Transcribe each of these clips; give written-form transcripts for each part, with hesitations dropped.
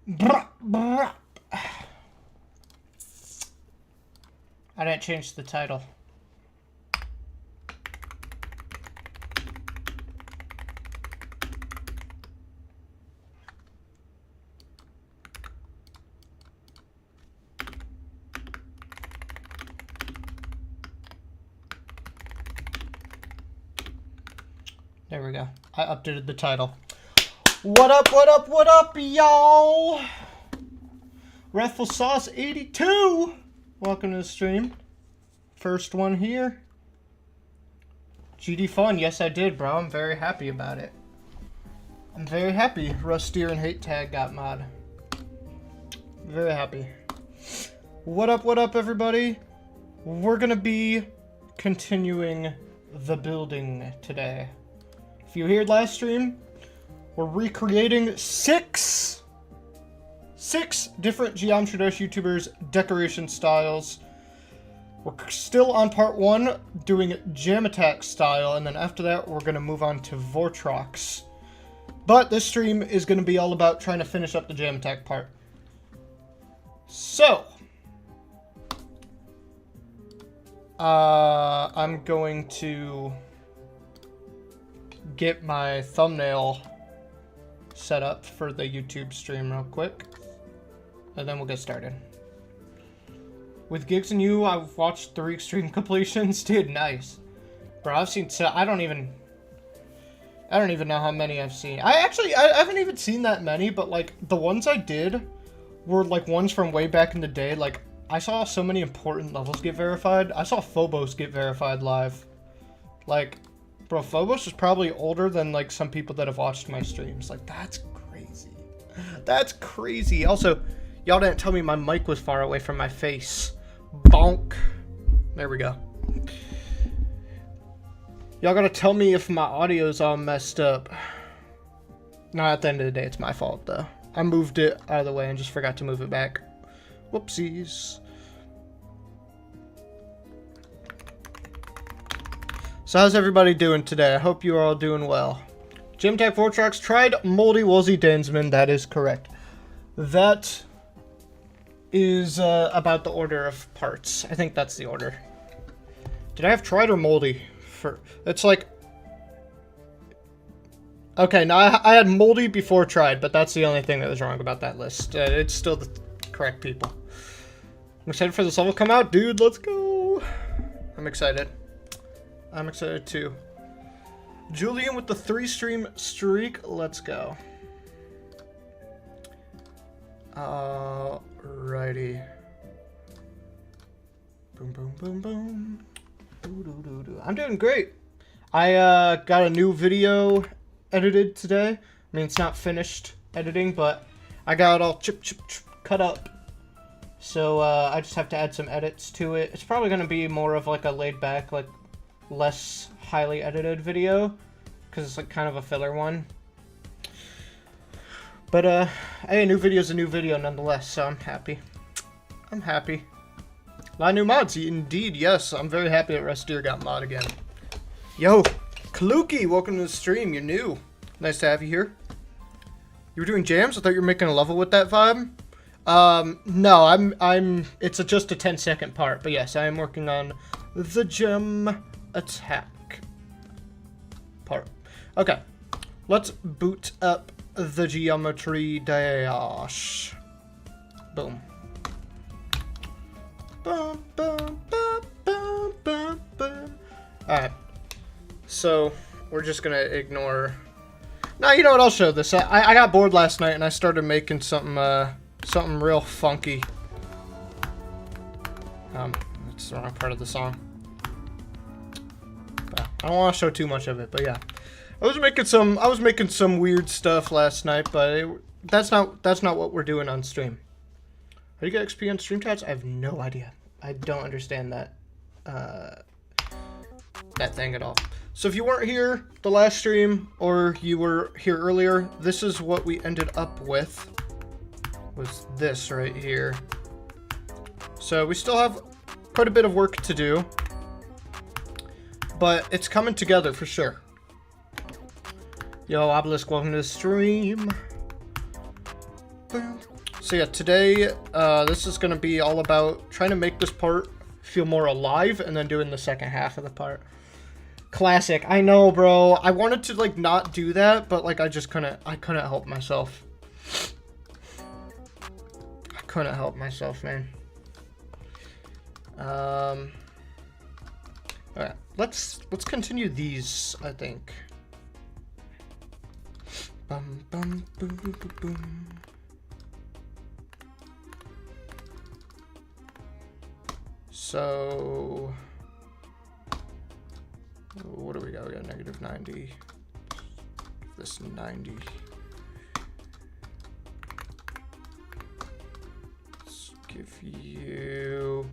I didn't change the title. There we go. I updated the title. What up, what up, what up, y'all? Raffle Sauce 82. Welcome to the stream. First one here. GD Fun. Yes, I did, bro. I'm very happy about it. I'm very happy Rustier and Hate Tag got mod. Very happy. What up, everybody? We're going to be continuing the building today. If you heard last stream, we're recreating six different Geometry Dash YouTubers' decoration styles. We're still on part 1, doing Jamattack style, and then after that, we're going to move on to Vortrox. But this stream is going to be all about trying to finish up the Jamattack part. So, I'm going to get my thumbnail set up for the YouTube stream real quick, and then we'll get started. With Gigs and You, I've watched 3 extreme completions. Dude, nice. Bro, I've seen I don't even know how many I've seen. I haven't even seen that many, but like the ones I did were like ones from way back in the day. Like I saw so many important levels get verified. I saw Phobos get verified live. Like, bro, Phobos is probably older than like some people that have watched my streams. Like, that's crazy. That's crazy. Also, y'all didn't tell me my mic was far away from my face. Bonk. There we go. Y'all gotta tell me if my audio's all messed up. No, at the end of the day, it's my fault though. I moved it out of the way and just forgot to move it back. Whoopsies. So how's everybody doing today? I hope you're all doing well. Jamattack Vortrox tried Moldy Woolsey Dansman. That is correct. That is about the order of parts. I think that's the order. Did I have tried or moldy? It's like... Okay, now I had moldy before tried, but that's the only thing that was wrong about that list. It's still the correct people. I'm excited for this level to come out. Dude, let's go. I'm excited. I'm excited too. Julian with the 3-stream streak. Let's go. Alrighty. Boom, boom, boom, boom. Doo, doo, doo, doo. I'm doing great. I got a new video edited today. I mean, it's not finished editing, but I got it all chip, cut up. So I just have to add some edits to it. It's probably going to be more of like a laid back, like less highly edited video, because it's like kind of a filler one. But hey, a new video is a new video nonetheless, so I'm happy. I'm happy. A lot of new mods, indeed, yes. I'm very happy that Rustier got mod again. Yo, Kaluki, welcome to the stream. You're new. Nice to have you here. You were doing jams? I thought you were making a level with that vibe. No, it's just a 10-second part, but yes, I am working on the Jamattack part. Okay, let's boot up the Geometry Dash. Boom. Bum, bum, bum, bum, bum, bum. Alright, so we're just gonna ignore... No, you know what, I'll show this. I got bored last night and I started making something real funky. That's the wrong part of the song. But I don't want to show too much of it, but yeah. I was making some weird stuff last night, but that's not what we're doing on stream. How do you get XP on stream chats? I have no idea. I don't understand that thing at all. So if you weren't here the last stream, or you were here earlier, this is what we ended up with. Was this right here. So we still have quite a bit of work to do, but it's coming together for sure. Yo, Obelisk, welcome to the stream. So yeah, today this is gonna be all about trying to make this part feel more alive and then doing the second half of the part. Classic. I know, bro. I wanted to like not do that, but like I couldn't help myself. I couldn't help myself, man. Alright, let's continue these, I think. Bum bum boom boom boom boom. So what do we got? We got negative 90. This 90. Let's give you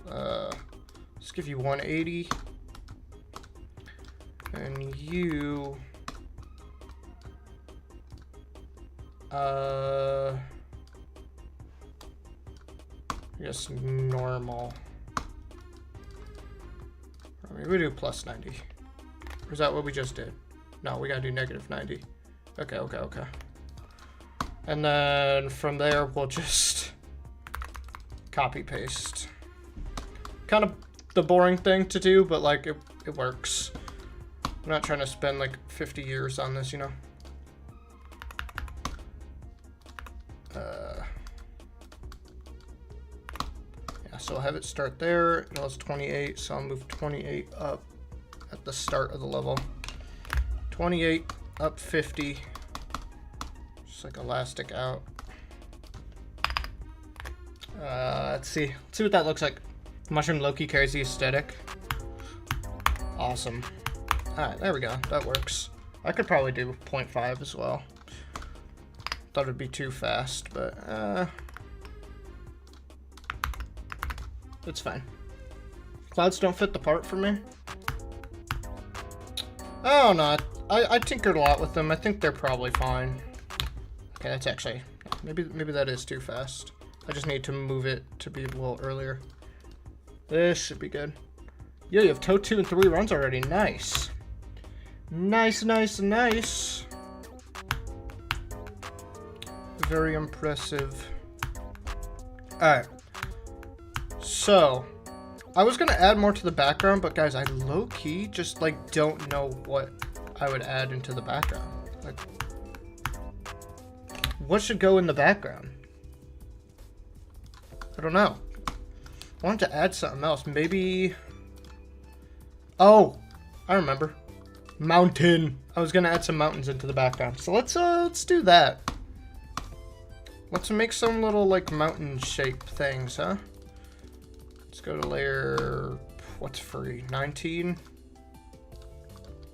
let's give you 180. And you I guess normal. I mean, we do plus 90. Or is that what we just did? No, we gotta do negative 90. Okay. And then from there, we'll just copy paste. Kind of the boring thing to do, but like it works. I'm not trying to spend like 50 years on this, you know? So I'll have it start there. It was 28, so I'll move 28 up at the start of the level. 28 up 50. Just like elastic out. Let's see what that looks like. Mushroom Loki carries the aesthetic. Awesome. Alright, there we go. That works. I could probably do 0.5 as well. Thought it'd be too fast, but it's fine. Clouds don't fit the part for me. Oh no, I tinkered a lot with them. I think they're probably fine. Okay, that's actually maybe that is too fast. I just need to move it to be a little earlier. This should be good. Yeah, you have toe 2 and 3 runs already. Nice. Nice. Very impressive. Alright. So, I was gonna add more to the background, but guys, I low-key just like don't know what I would add into the background. Like, what should go in the background? I don't know. I wanted to add something else. Maybe. Oh, I remember. Mountain. I was gonna add some mountains into the background. So let's do that. Let's make some little like mountain shape things, huh? Let's go to layer. What's free? 19.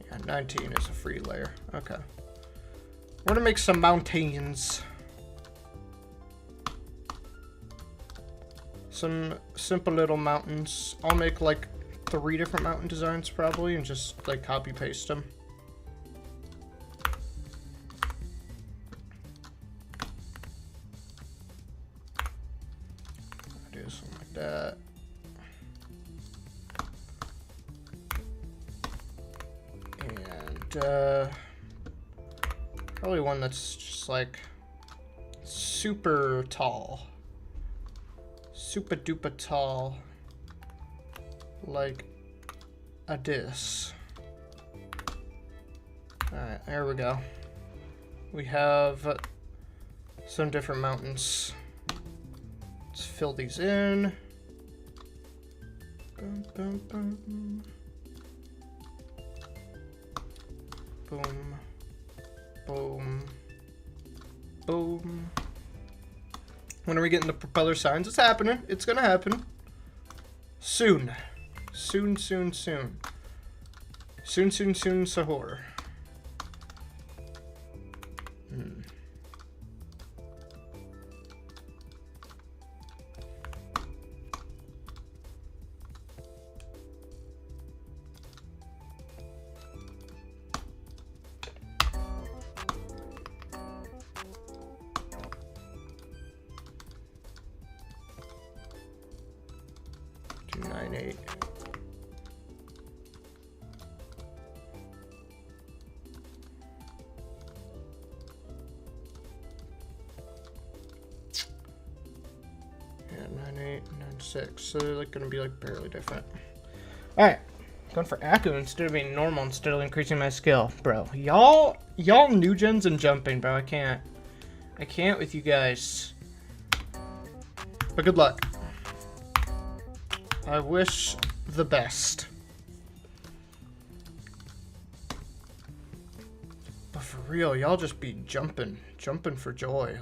Yeah, 19 is a free layer. Okay. We're gonna make some mountains. Some simple little mountains. I'll make like 3 different mountain designs probably and just like copy paste them. Do something like that. And probably one that's just like super tall. Super duper tall. Like a this. Alright, there we go. We have some different mountains. Let's fill these in. Boom, boom, boom. Boom. Boom. Boom. When are we getting the propeller signs? It's happening. It's gonna happen. Soon. Soon, soon, soon. Soon, soon, soon, sahur. 298. 6. So they're like gonna be like barely different. Alright. Going for Aku instead of being normal instead of increasing my skill. Bro, y'all new gens and jumping, bro. I can't with you guys. But good luck. I wish the best. But for real, y'all just be jumping for joy.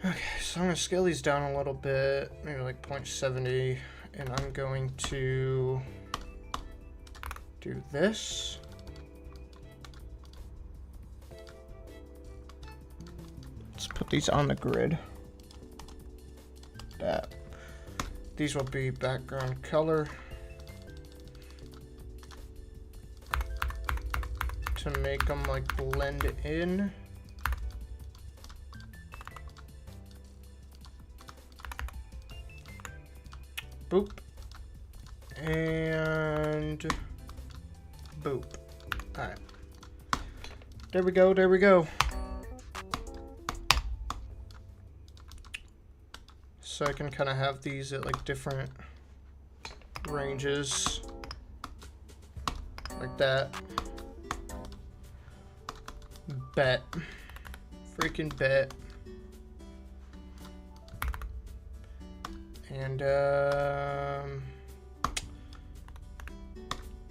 Okay, so I'm gonna scale these down a little bit, maybe like 0.70, and I'm going to do this. Let's put these on the grid. That. These will be background color to make them like blend in. Boop. And boop. Alright. There we go, there we go. So I can kind of have these at like different ranges. Like that. Bet. Freaking bet. And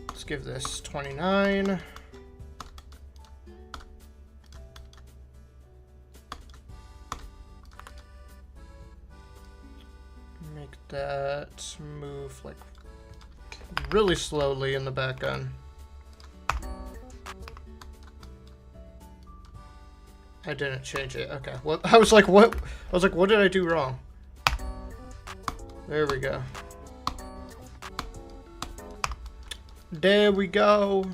let's give this 29. Make that move like really slowly in the back end. I didn't change it. Okay. What? I was like, what? I was like, what did I do wrong? There we go. There we go.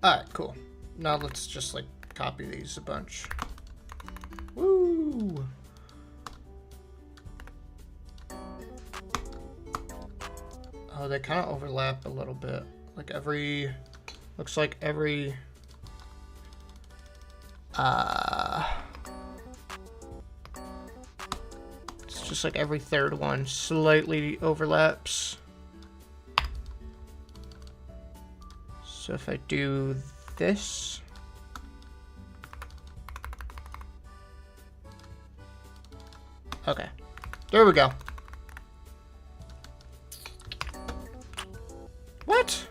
Alright, cool. Now let's just like copy these a bunch. Woo! Oh, they kind of overlap a little bit. Like looks like every, it's just like every third one slightly overlaps. So if I do this, okay, there we go. What?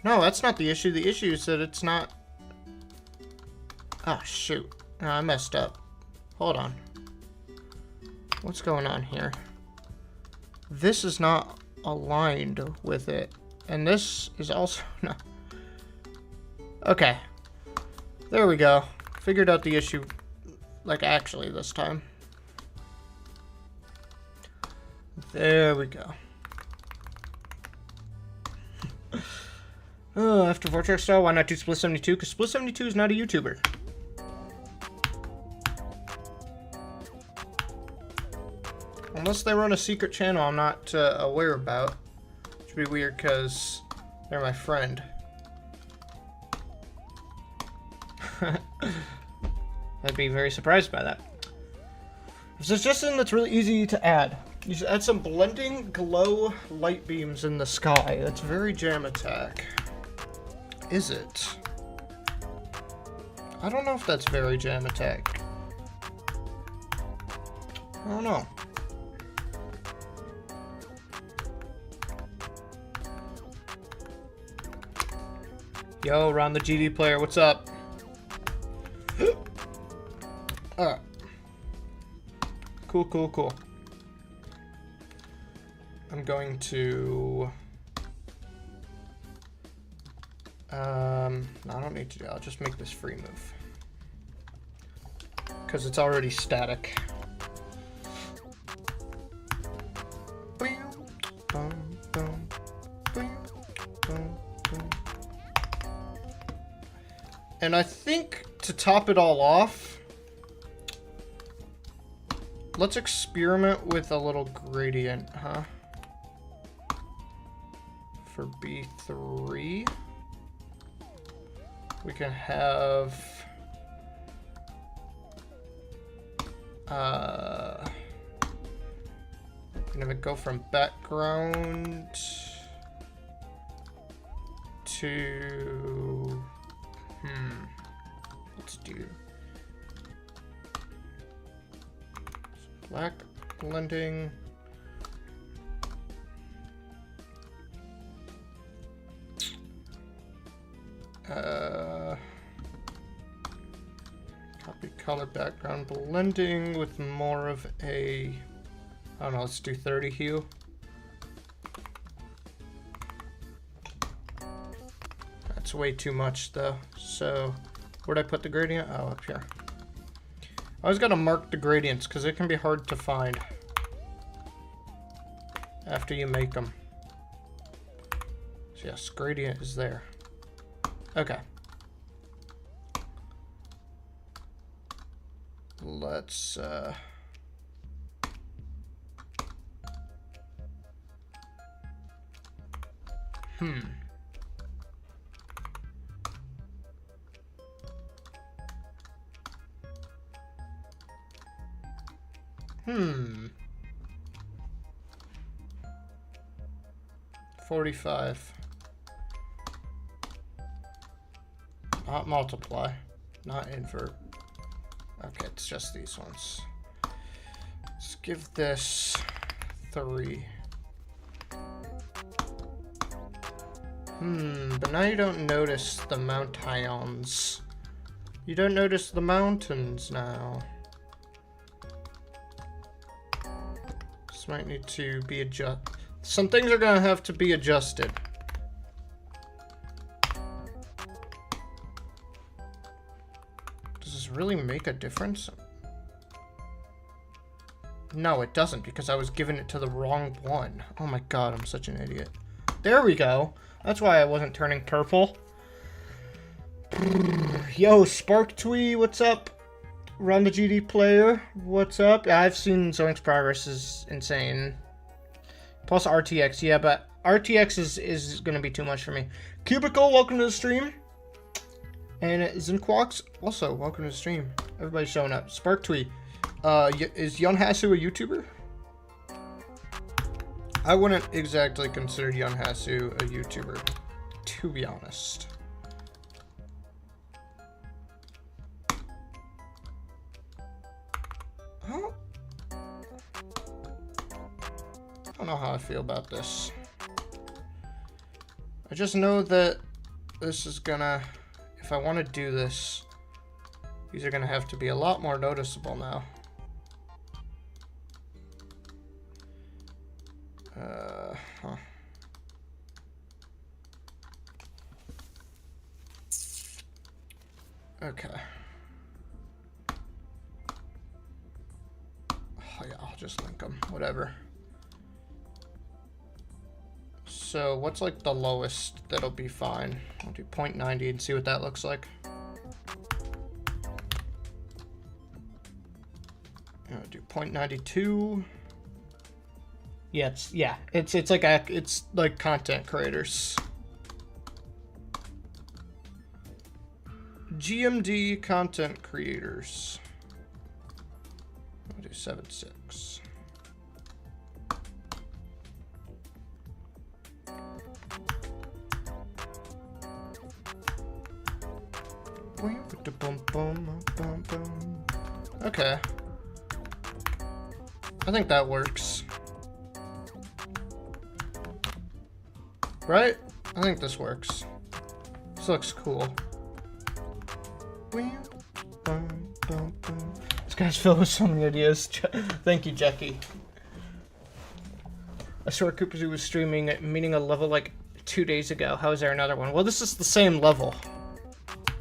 No, that's not the issue. The issue is that it's not... Oh, shoot. No, I messed up. Hold on. What's going on here? This is not aligned with it. And this is also not... Okay. There we go. Figured out the issue, like, actually this time. There we go. After Vortex style, why not do Split 72? Because Split 72 is not a YouTuber. Unless they run a secret channel I'm not aware about. Which would be weird because they're my friend. I'd be very surprised by that. There's a suggestion that's really easy to add. You should add some blending glow light beams in the sky. That's very Jamattack. Is it? I don't know if that's very Jamattack. I don't know. Yo, Ron the GD player, what's up? Alright. Cool, cool, cool. I'm going to... no, I don't need to do it. I'll just make this free move. Because it's already static. And I think to top it all off, let's experiment with a little gradient, huh? For B3, we can have I'm gonna go from background to let's do black blending. Copy color background blending with more of a, I don't know, let's do 30 hue. That's way too much though. So where'd I put the gradient? Oh, up here. I always gotta mark the gradients because it can be hard to find after you make them. So yes, gradient is there. Okay. Let's Hmm. 45. Not multiply, not invert. Okay, it's just these ones. Let's give this 3. But now you don't notice the mountains. You don't notice the mountains now. This might need to be adjusted. Some things are gonna have to be adjusted. Does this really make a difference? No, it doesn't, because I was giving it to the wrong one. Oh my god, I'm such an idiot. There we go. That's why I wasn't turning purple. Yo, SparkTwee, what's up? Run the GD player, what's up? I've seen Zoink's progress is insane. Plus RTX, yeah, but RTX is gonna be too much for me. Cubicle, welcome to the stream. And Zinquox, also welcome to the stream. Everybody's showing up. SparkTwee, is Yunhasu a YouTuber? I wouldn't exactly consider Yunhasu a YouTuber, to be honest. Huh? I don't know how I feel about this. I just know that this is gonna, if I want to do this, these are gonna have to be a lot more noticeable now. Okay. Oh yeah, I'll just link them, whatever. So what's like the lowest that'll be fine? I'll do 0.90 and see what that looks like. I'll do 0.92. Yeah, it's like content creators. GMD content creators. I'll do 7.6. Okay. I think that works. Right? I think this works. This looks cool. This guy's filled with so many ideas. Thank you, Jackie. I swear Koopa was streaming at meeting a level like 2 days ago. How is there another one? Well, this is the same level.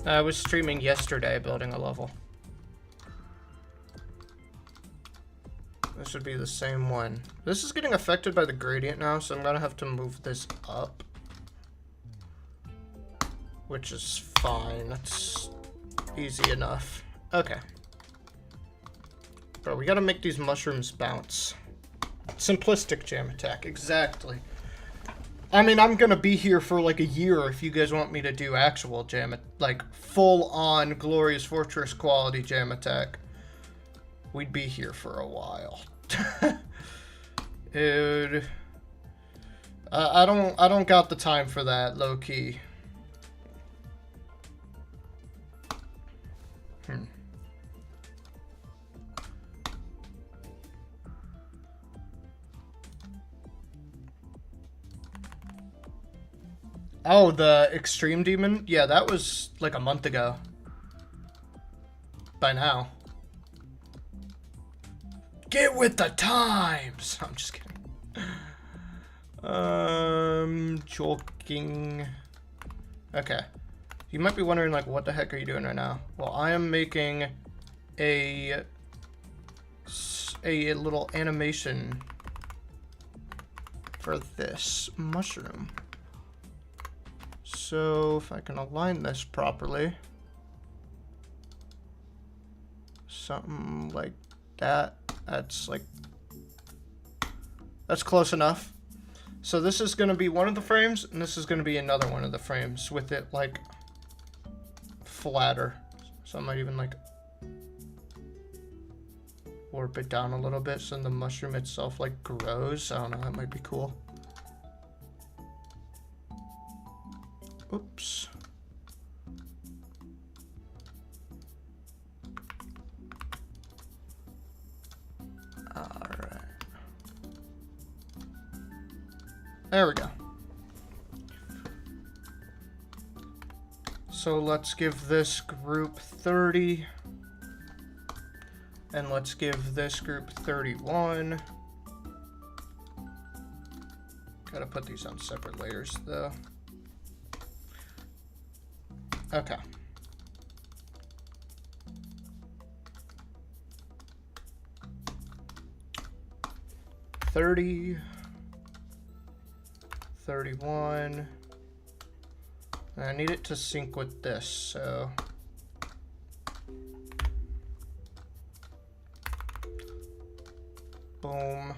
I was streaming yesterday building a level. This would be the same one. This is getting affected by the gradient now, so I'm gonna have to move this up. Which is fine. That's easy enough. Okay. Bro, we gotta make these mushrooms bounce. Simplistic Jamattack, exactly. I mean, I'm gonna be here for like a year if you guys want me to do actual like full-on Glorious Fortress quality Jamattack. We'd be here for a while. Dude. I don't got the time for that, low-key. Oh, the Extreme Demon? Yeah, that was like a month ago. By now. Get with the times! I'm just kidding. Joking. Okay. You might be wondering, like, what the heck are you doing right now? Well, I am making a little animation for this mushroom. So, if I can align this properly. Something like that. That's close enough. So this is going to be one of the frames, and this is going to be another one of the frames with it, like, flatter. So I might even, like, warp it down a little bit so the mushroom itself, like, grows. I don't know, that might be cool. Oops. Alright. There we go. So let's give this group 30. And let's give this group 31. Gotta put these on separate layers though. Okay. $30, 31. And I need it to sync with this, so boom.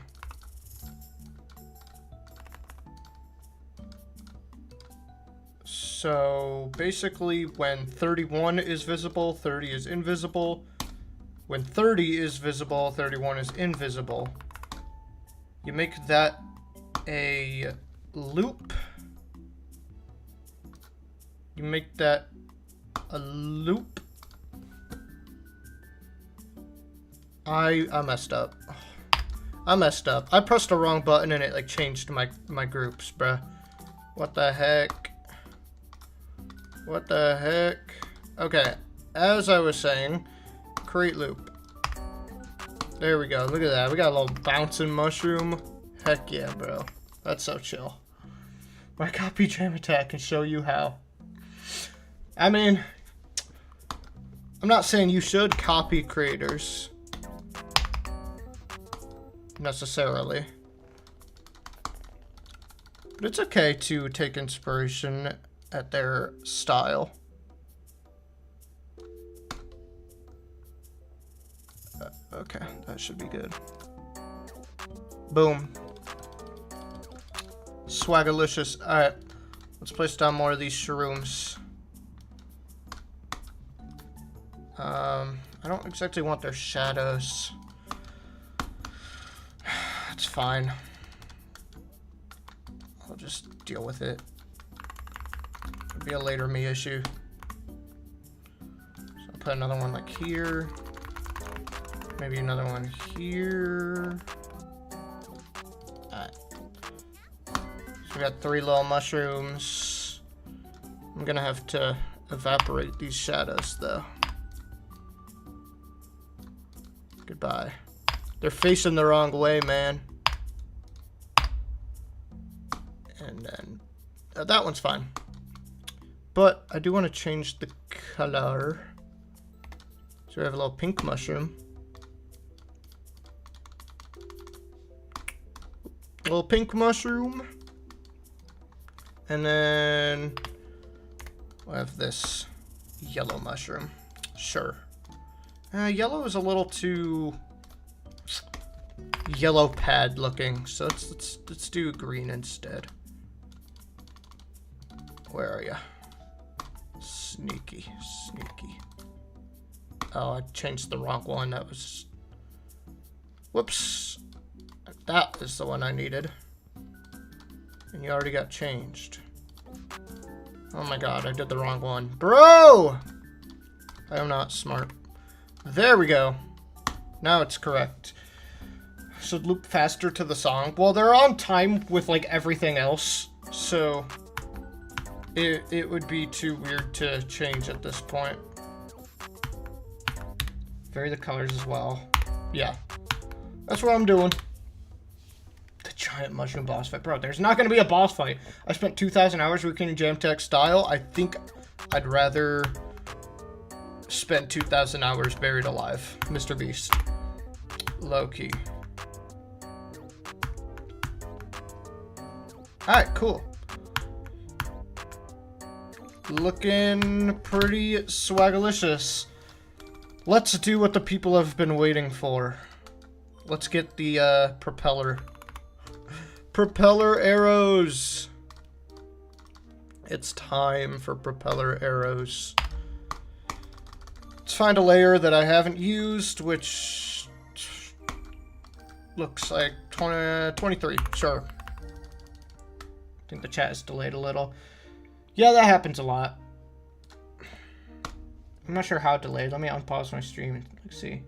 So basically when 31 is visible, 30 is invisible. When 30 is visible, 31 is invisible. You make that a loop. You make that a loop. I messed up. I messed up. I pressed the wrong button and it like changed my groups, bruh. What the heck? What the heck? Okay, as I was saying, create loop. There we go. Look at that. We got a little bouncing mushroom. Heck yeah, bro. That's so chill. I copy Jamattack and show you how. I mean, I'm not saying you should copy creators necessarily, but it's okay to take inspiration at their style. Okay, that should be good. Boom. Swagalicious. Alright, let's place down more of these shrooms. I don't exactly want their shadows. It's fine. I'll just deal with it. It'll be a later me issue. So I'll put another one like here. Maybe another one here. Alright. So we got 3 little mushrooms. I'm gonna have to evaporate these shadows though. Goodbye. They're facing the wrong way, man. And then that one's fine. But I do want to change the color. So we have a little pink mushroom. Little pink mushroom. And then we'll have this yellow mushroom. Sure. Yellow is a little too yellow pad looking. So let's do green instead. Where are you? Sneaky. Oh, I changed the wrong one. That was... Whoops. That is the one I needed. And you already got changed. Oh my god, I did the wrong one. Bro! I am not smart. There we go. Now it's correct. Should loop faster to the song. Well, they're on time with like everything else, so it would be too weird to change at this point. Vary the colors as well. Yeah. That's what I'm doing. The giant mushroom boss fight. Bro, there's not going to be a boss fight. I spent 2,000 hours recreating Jamattack style. I think I'd rather spend 2,000 hours buried alive. Mr. Beast. Low-key. Alright, cool. Looking pretty swagalicious. Let's do what the people have been waiting for. Let's get the propeller arrows. It's time for propeller arrows. Let's find a layer that I haven't used, which looks like 23. Sure. I think the chat is delayed a little. Yeah, that happens a lot. I'm not sure how delayed. Let me unpause my stream and see.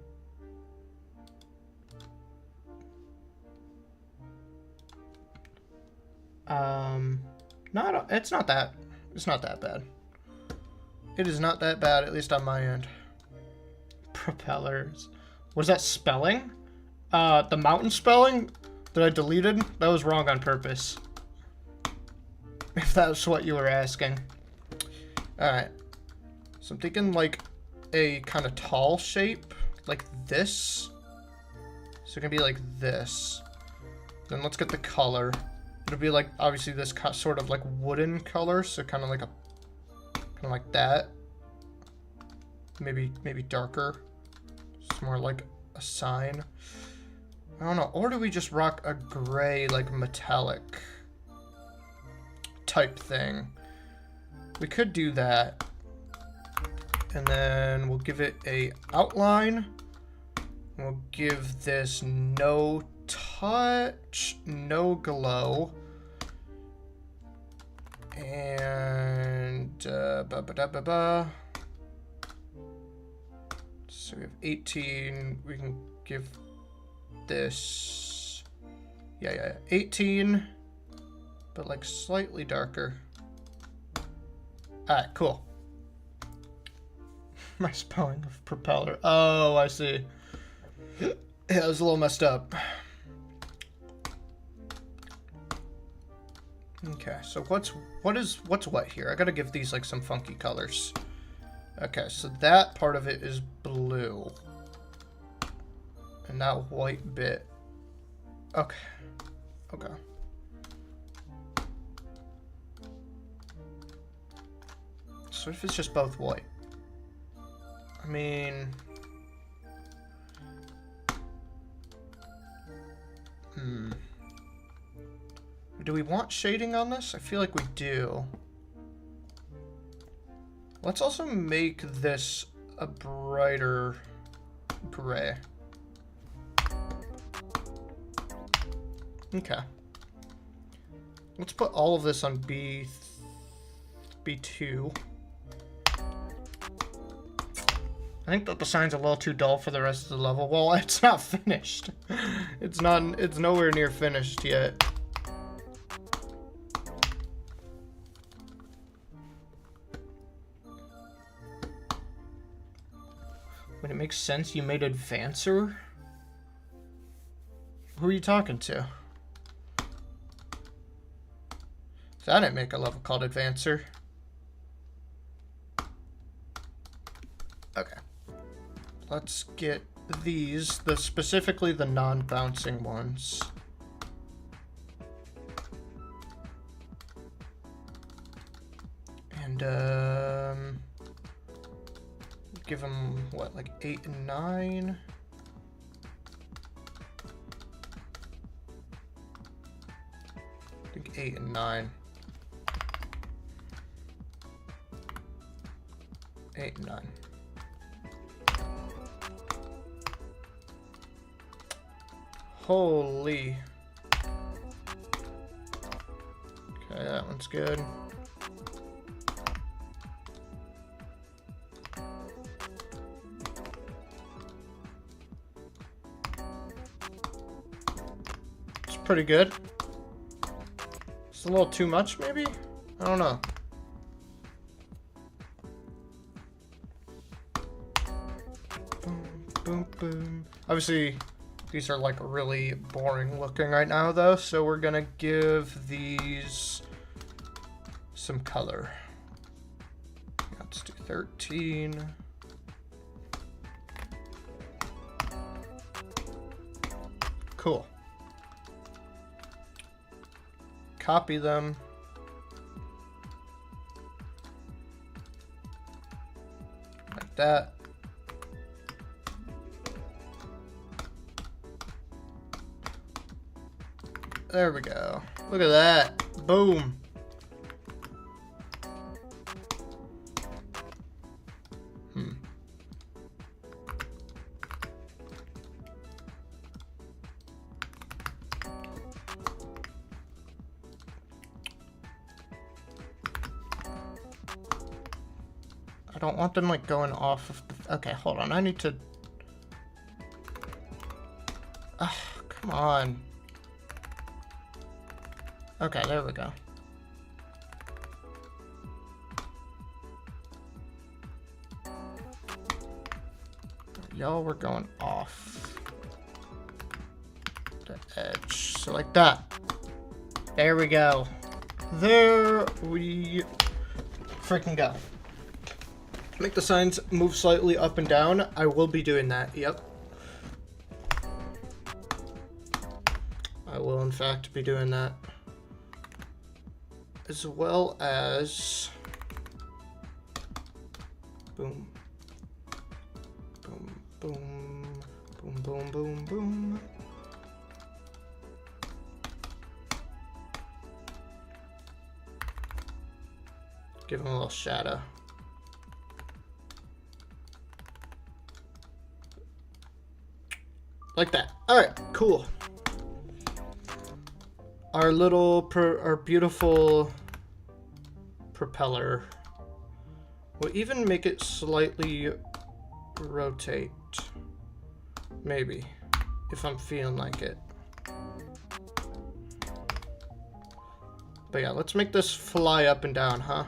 No, it's not that bad. It is not that bad, at least on my end. Propellers. Was that spelling? The mountain spelling that I deleted? That was wrong on purpose. If that's what you were asking. Alright. So I'm thinking like a kind of tall shape, like this. So it can be like this. Then let's get the color. It'll be like obviously this sort of like wooden color, so kind of like that. Maybe darker. It's more like a sign. I don't know. Or do we just rock a gray like metallic type thing? We could do that. And then we'll give it a outline. We'll give this no touch, no glow. And so we have 18. We can give this 18, but like slightly darker. Alright, cool. My spelling of propeller. Oh, I see. Yeah, it was a little messed up. Okay, so what's what here? I gotta give these like some funky colors. Okay, so that part of it is blue. And that white bit. Okay. Okay. So if it's just both white? I mean... Do we want shading on this? I feel like we do. Let's also make this a brighter gray. Okay. Let's put all of this on B2. I think that the sign's a little too dull for the rest of the level. Well, it's not finished. It's nowhere near finished yet. When it makes sense, you made Advancer? Who are you talking to? So I didn't make a level called Advancer. Okay. Let's get these, specifically the non-bouncing ones. And, give them, what, like 8 and 9? 8 and 9. 8 and 9. Holy. Okay, that one's good. It's pretty good. It's a little too much, maybe? I don't know. Boom, boom, boom. Obviously, these are like really boring looking right now though, so we're gonna give these some color. Let's do 13. Cool. Copy them. Like that. There we go. Look at that. Boom. I don't want them like going off of the... Okay, hold on. I need to... Come on. Okay, there we go. Y'all were going off the edge. So like that. There we go. There we freaking go. Make the signs move slightly up and down. I will be doing that. Yep. I will in fact be doing that. As well as boom. Boom, boom, boom, boom, boom, boom. Give him a little shadow. Like that. All right, cool. Our little, our beautiful propeller. We'll even make it slightly rotate. Maybe, if I'm feeling like it. But yeah, let's make this fly up and down, huh?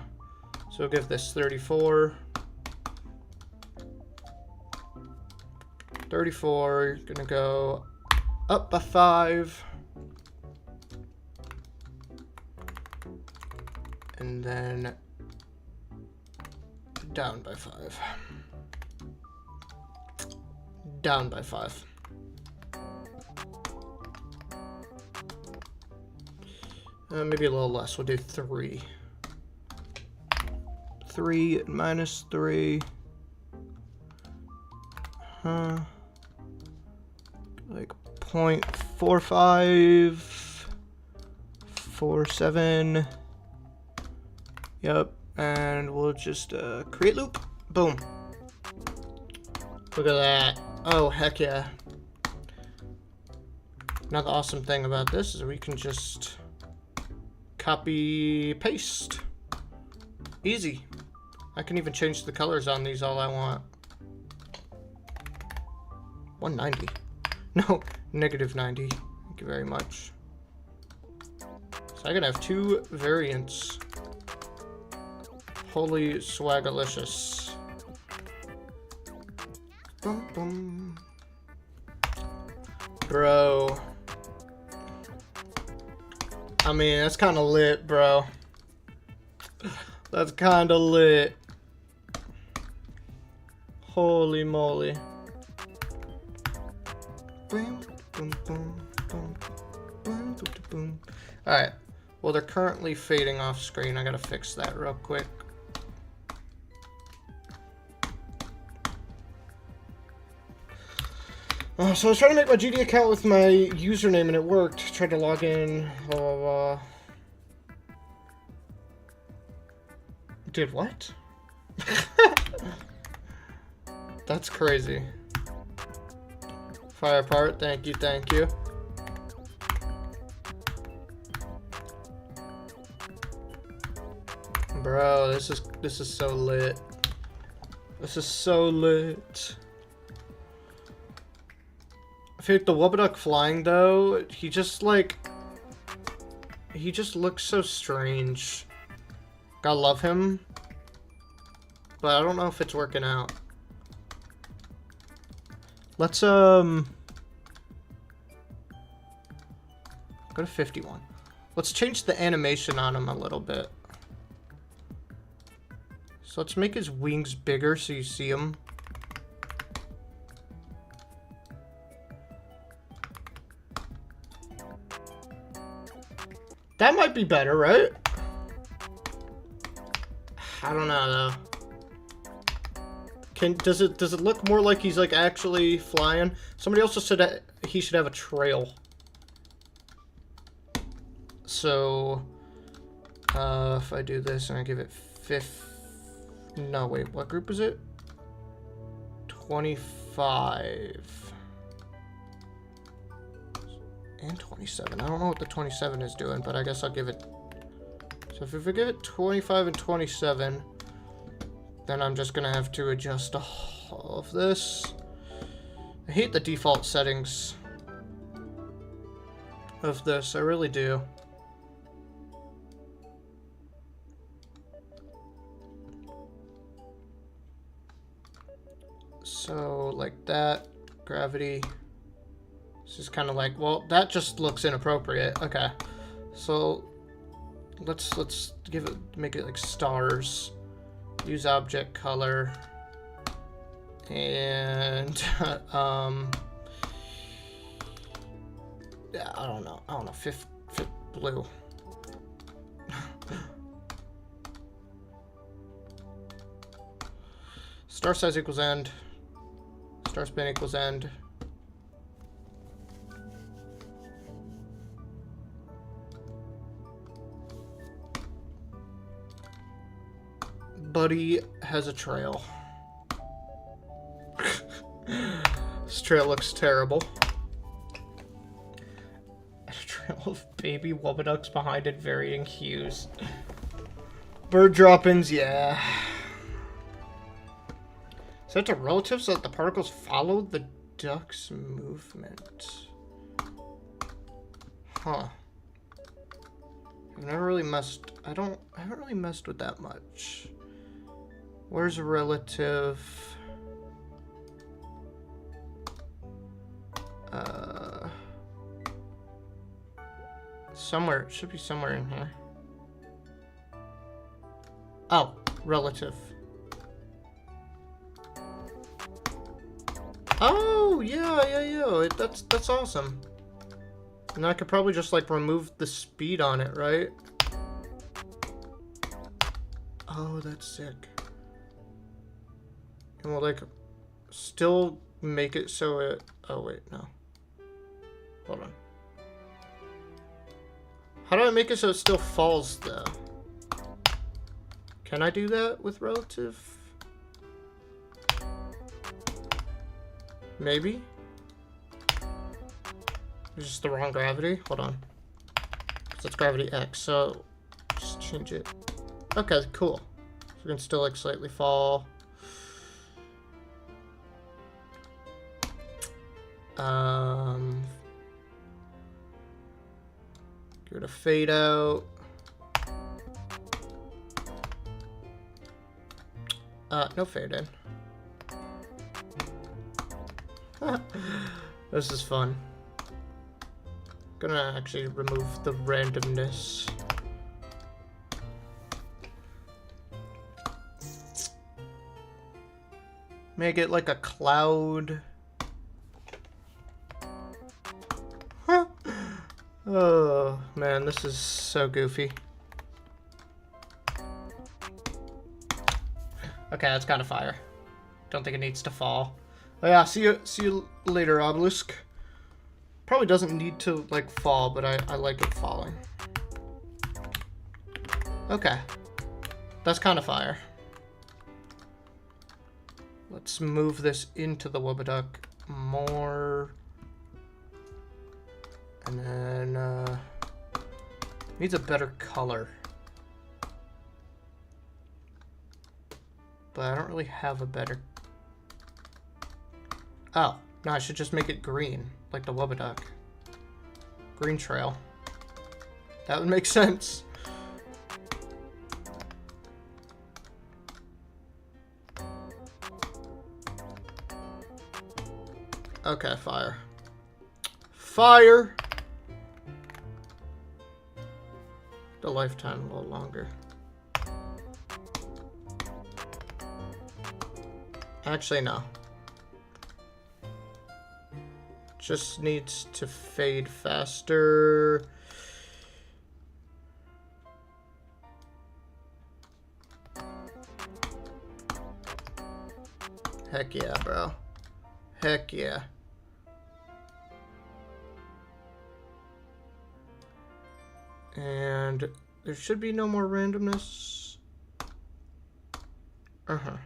So we'll give this 34. 34, you're gonna go up by 5. And then down by 5. Down by 5. Maybe a little less, we'll do 3. 3 minus 3. Like 0.45, 47. Yep, and we'll just create loop. Boom. Look at that. Oh, heck yeah. Now the awesome thing about this is we can just copy paste. Easy. I can even change the colors on these all I want. 190. No, negative 90. Thank you very much. So I can have 2 variants. Holy swagalicious. Bum, bum. Bro. I mean, that's kind of lit, bro. That's kind of lit. Holy moly. Alright. Well, they're currently fading off screen. I gotta fix that real quick. So I was trying to make my GD account with my username and it worked. Tried to log in, blah, blah, blah. Dude, what? That's crazy. Fire apart, thank you, thank you. Bro, this is so lit. This is so lit. I feel like the Jamattack flying though, he just looks so strange. Gotta love him. But I don't know if it's working out. Let's go to 51. Let's change the animation on him a little bit. So let's make his wings bigger so you see him. That might be better, right? I don't know though. Does it look more like he's like actually flying? Somebody also said that he should have a trail. So if I do this and I give it 50. No, wait, what group is it? 25. And 27. I don't know what the 27 is doing, but I guess I'll give it... So if we give it 25 and 27, then I'm just gonna have to adjust all of this. I hate the default settings of this, I really do. So, like that, gravity. This is kind of like, well, that just looks inappropriate. Okay, so let's make it like stars. Use object color, and yeah, I don't know, fifth blue. Star size equals end. Star span equals end. Buddy has a trail. This trail looks terrible. A trail of baby Jamatacks behind it, varying hues. Bird droppings, yeah. Set to relative so that the particles follow the duck's movement. Huh. I've never really messed... I haven't really messed with that much. Where's relative? Somewhere. It should be somewhere in here. Oh, relative. Oh, yeah. That's awesome. And I could probably just like remove the speed on it, right? Oh, that's sick. And we'll like still make it so it... Oh, wait, no. Hold on. How do I make it so it still falls, though? Can I do that with relative? Maybe? It's just the wrong gravity. Hold on. So it's gravity X, so just change it. Okay, cool. So we can still like slightly fall. Give it a fade out. No fade in. This is fun. Gonna actually remove the randomness. Make it like a cloud. Oh man, this is so goofy. Okay, that's kind of fire. Don't think it needs to fall. Oh yeah, see you later, Obelisk. Probably doesn't need to like fall, but I like it falling. Okay, That's kind of fire. Let's move this into the Jamattack more. And then, needs a better color. But I don't really have a better... Oh, no, I should just make it green, like the Jamattack. Green trail. That would make sense. Okay, fire. Fire! The lifetime a little longer. Actually, no. Just needs to fade faster. Heck yeah, bro. Heck yeah. And there should be no more randomness. Uh-huh.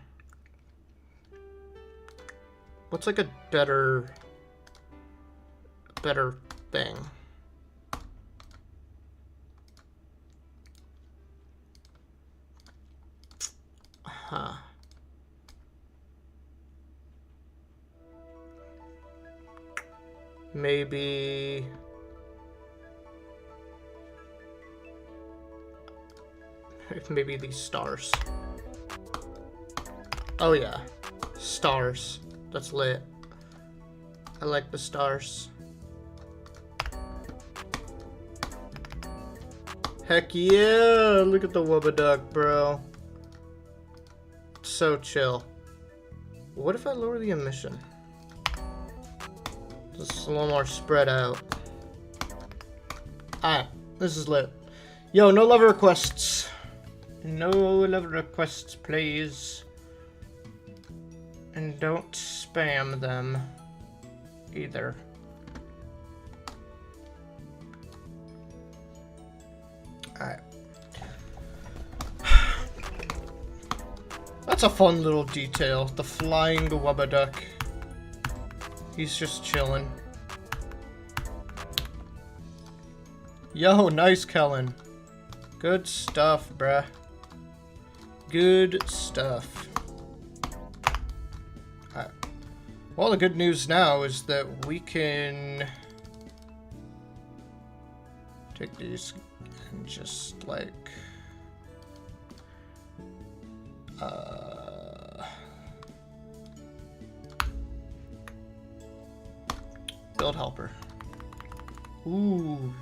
What's like a better thing? Huh. Maybe... Maybe these stars. Oh yeah. Stars. That's lit. I like the stars. Heck yeah! Look at the Jamattack, bro. So chill. What if I lower the emission? Just a little more spread out. Alright, this is lit. Yo, no love requests. No love requests, please. And don't spam them either. Alright. That's a fun little detail. The flying Jamattack. He's just chilling. Yo, nice, Kellen. Good stuff, bruh. Good stuff. Alright. Well, the good news now is that we can take these and just like build helper. Ooh.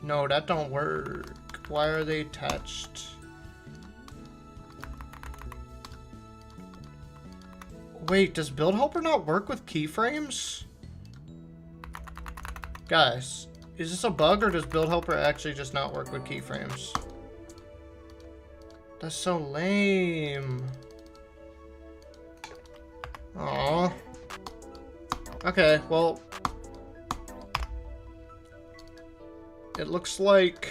No, that don't work. Why are they attached? Wait, does build helper not work with keyframes? Guys, is this a bug or does build helper actually just not work with keyframes? That's so lame. Aww. Okay, well, it looks like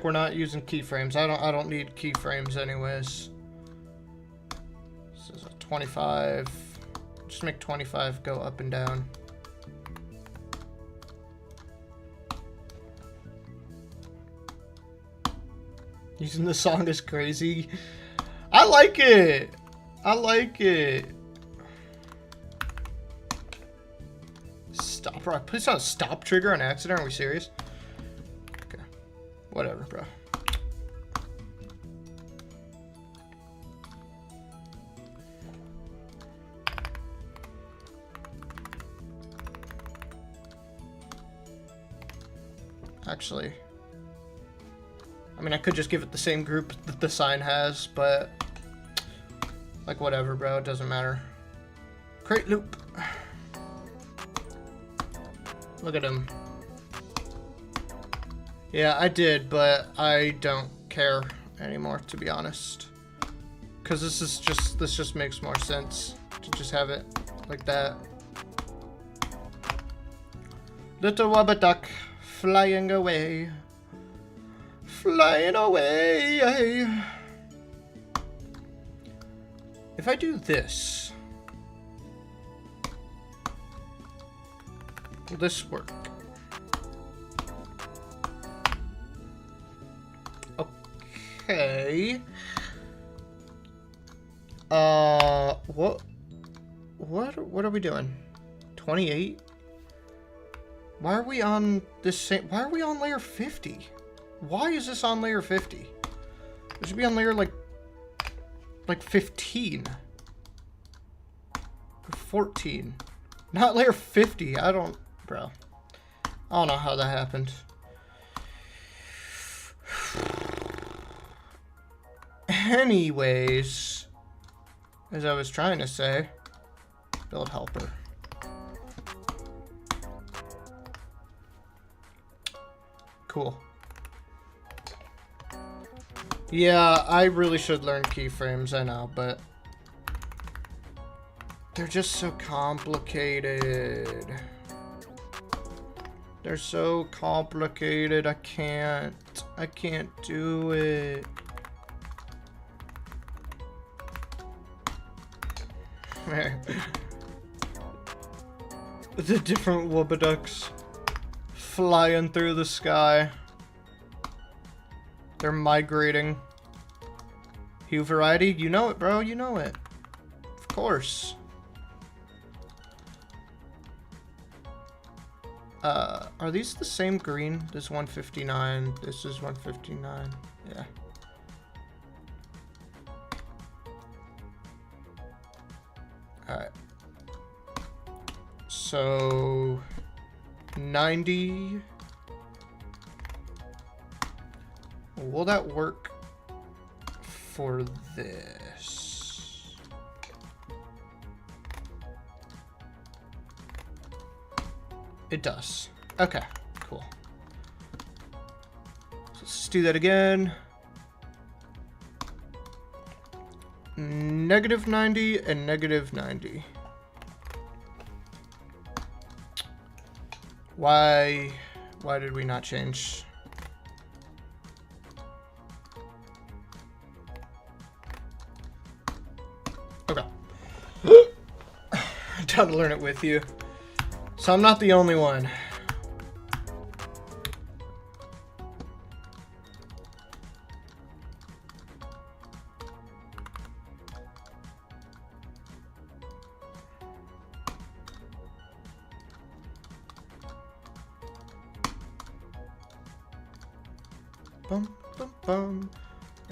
we're not using keyframes. I don't need keyframes anyways. This is a 25. Just make 25 go up and down. Using the song is crazy. I like it. I like it. Stop, bro. Please not stop trigger on accident. Are we serious? Okay. Whatever, bro. Actually, I mean, I could just give it the same group that the sign has, but like whatever, bro. It doesn't matter. Crate loop. Look at him. Yeah, I did, but I don't care anymore, to be honest. Because this just makes more sense to just have it like that. Little Jamattack flying away. Flying away. If I do this, will this work? Okay. What are we doing? 28? Why are we on this same? Why are we on layer 50? Why is this on layer 50? It should be on layer like 15 or 14, not layer 50. I don't know how that happened. Anyways, as I was trying to say, build helper. Cool. Yeah, I really should learn keyframes, I know, but they're just so complicated. They're so complicated, I can't do it. The different Jamatacks flying through the sky. They're migrating. Hue variety, you know it, bro. You know it. Of course. Are these the same green? This is 159. This is 159. Yeah. Alright. So 90. Will that work for this? It does. Okay, cool. So let's do that again. Negative 90 and negative 90. Why did we not change? Okay. Time to learn it with you. So I'm not the only one. Bum, bum, bum.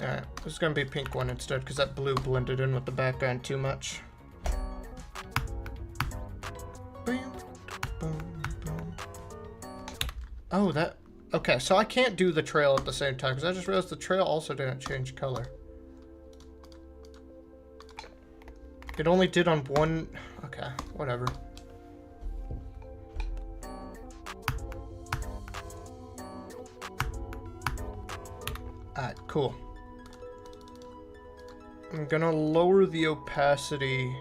Alright, this is gonna be a pink one instead because that blue blended in with the background too much. Oh, that... Okay, so I can't do the trail at the same time because I just realized the trail also didn't change color. It only did on one... Okay, whatever. Alright, cool. I'm gonna lower the opacity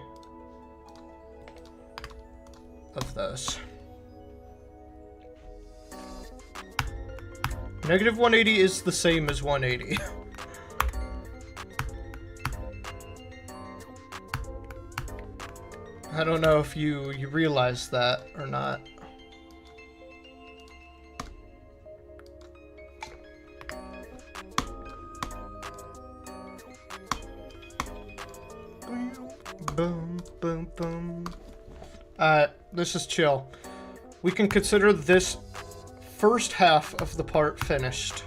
of those. Negative 180 is the same as 180. I don't know if you realize that or not. Boom, boom, boom. This is chill. We can consider this first half of the part finished.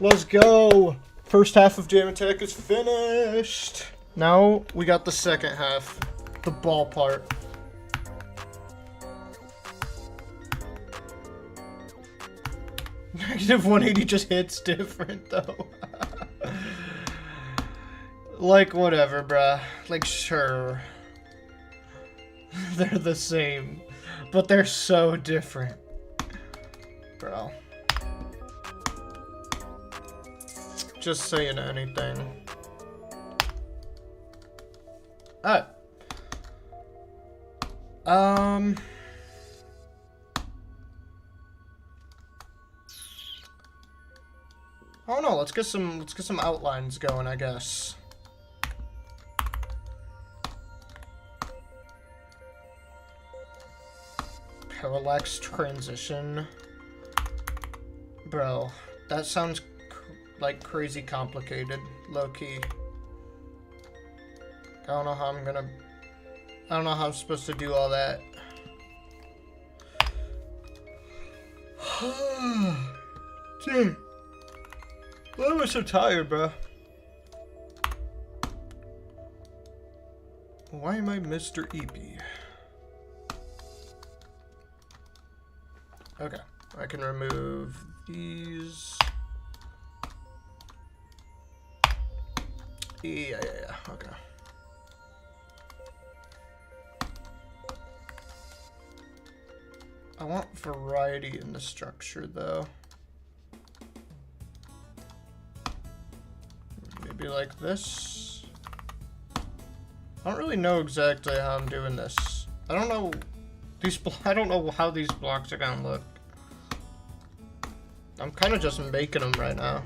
Let's go! First half of Jamattack is finished! Now we got the second half, the ball part. Negative 180 just hits different though. Like, whatever, bruh. Like, sure. They're the same. But they're so different. Bro. Just saying anything. Alright. Oh no, let's get some outlines going, I guess. Parallax transition. Bro, that sounds like crazy complicated, low-key. I don't know how I'm supposed to do all that. Dude, why am I so tired, bro? Why am I Mr. EP? Okay, I can remove these. Yeah, okay. I want variety in the structure, though. Maybe like this. I don't really know exactly how I'm doing this. I don't know how these blocks are gonna look. I'm kind of just making them right now.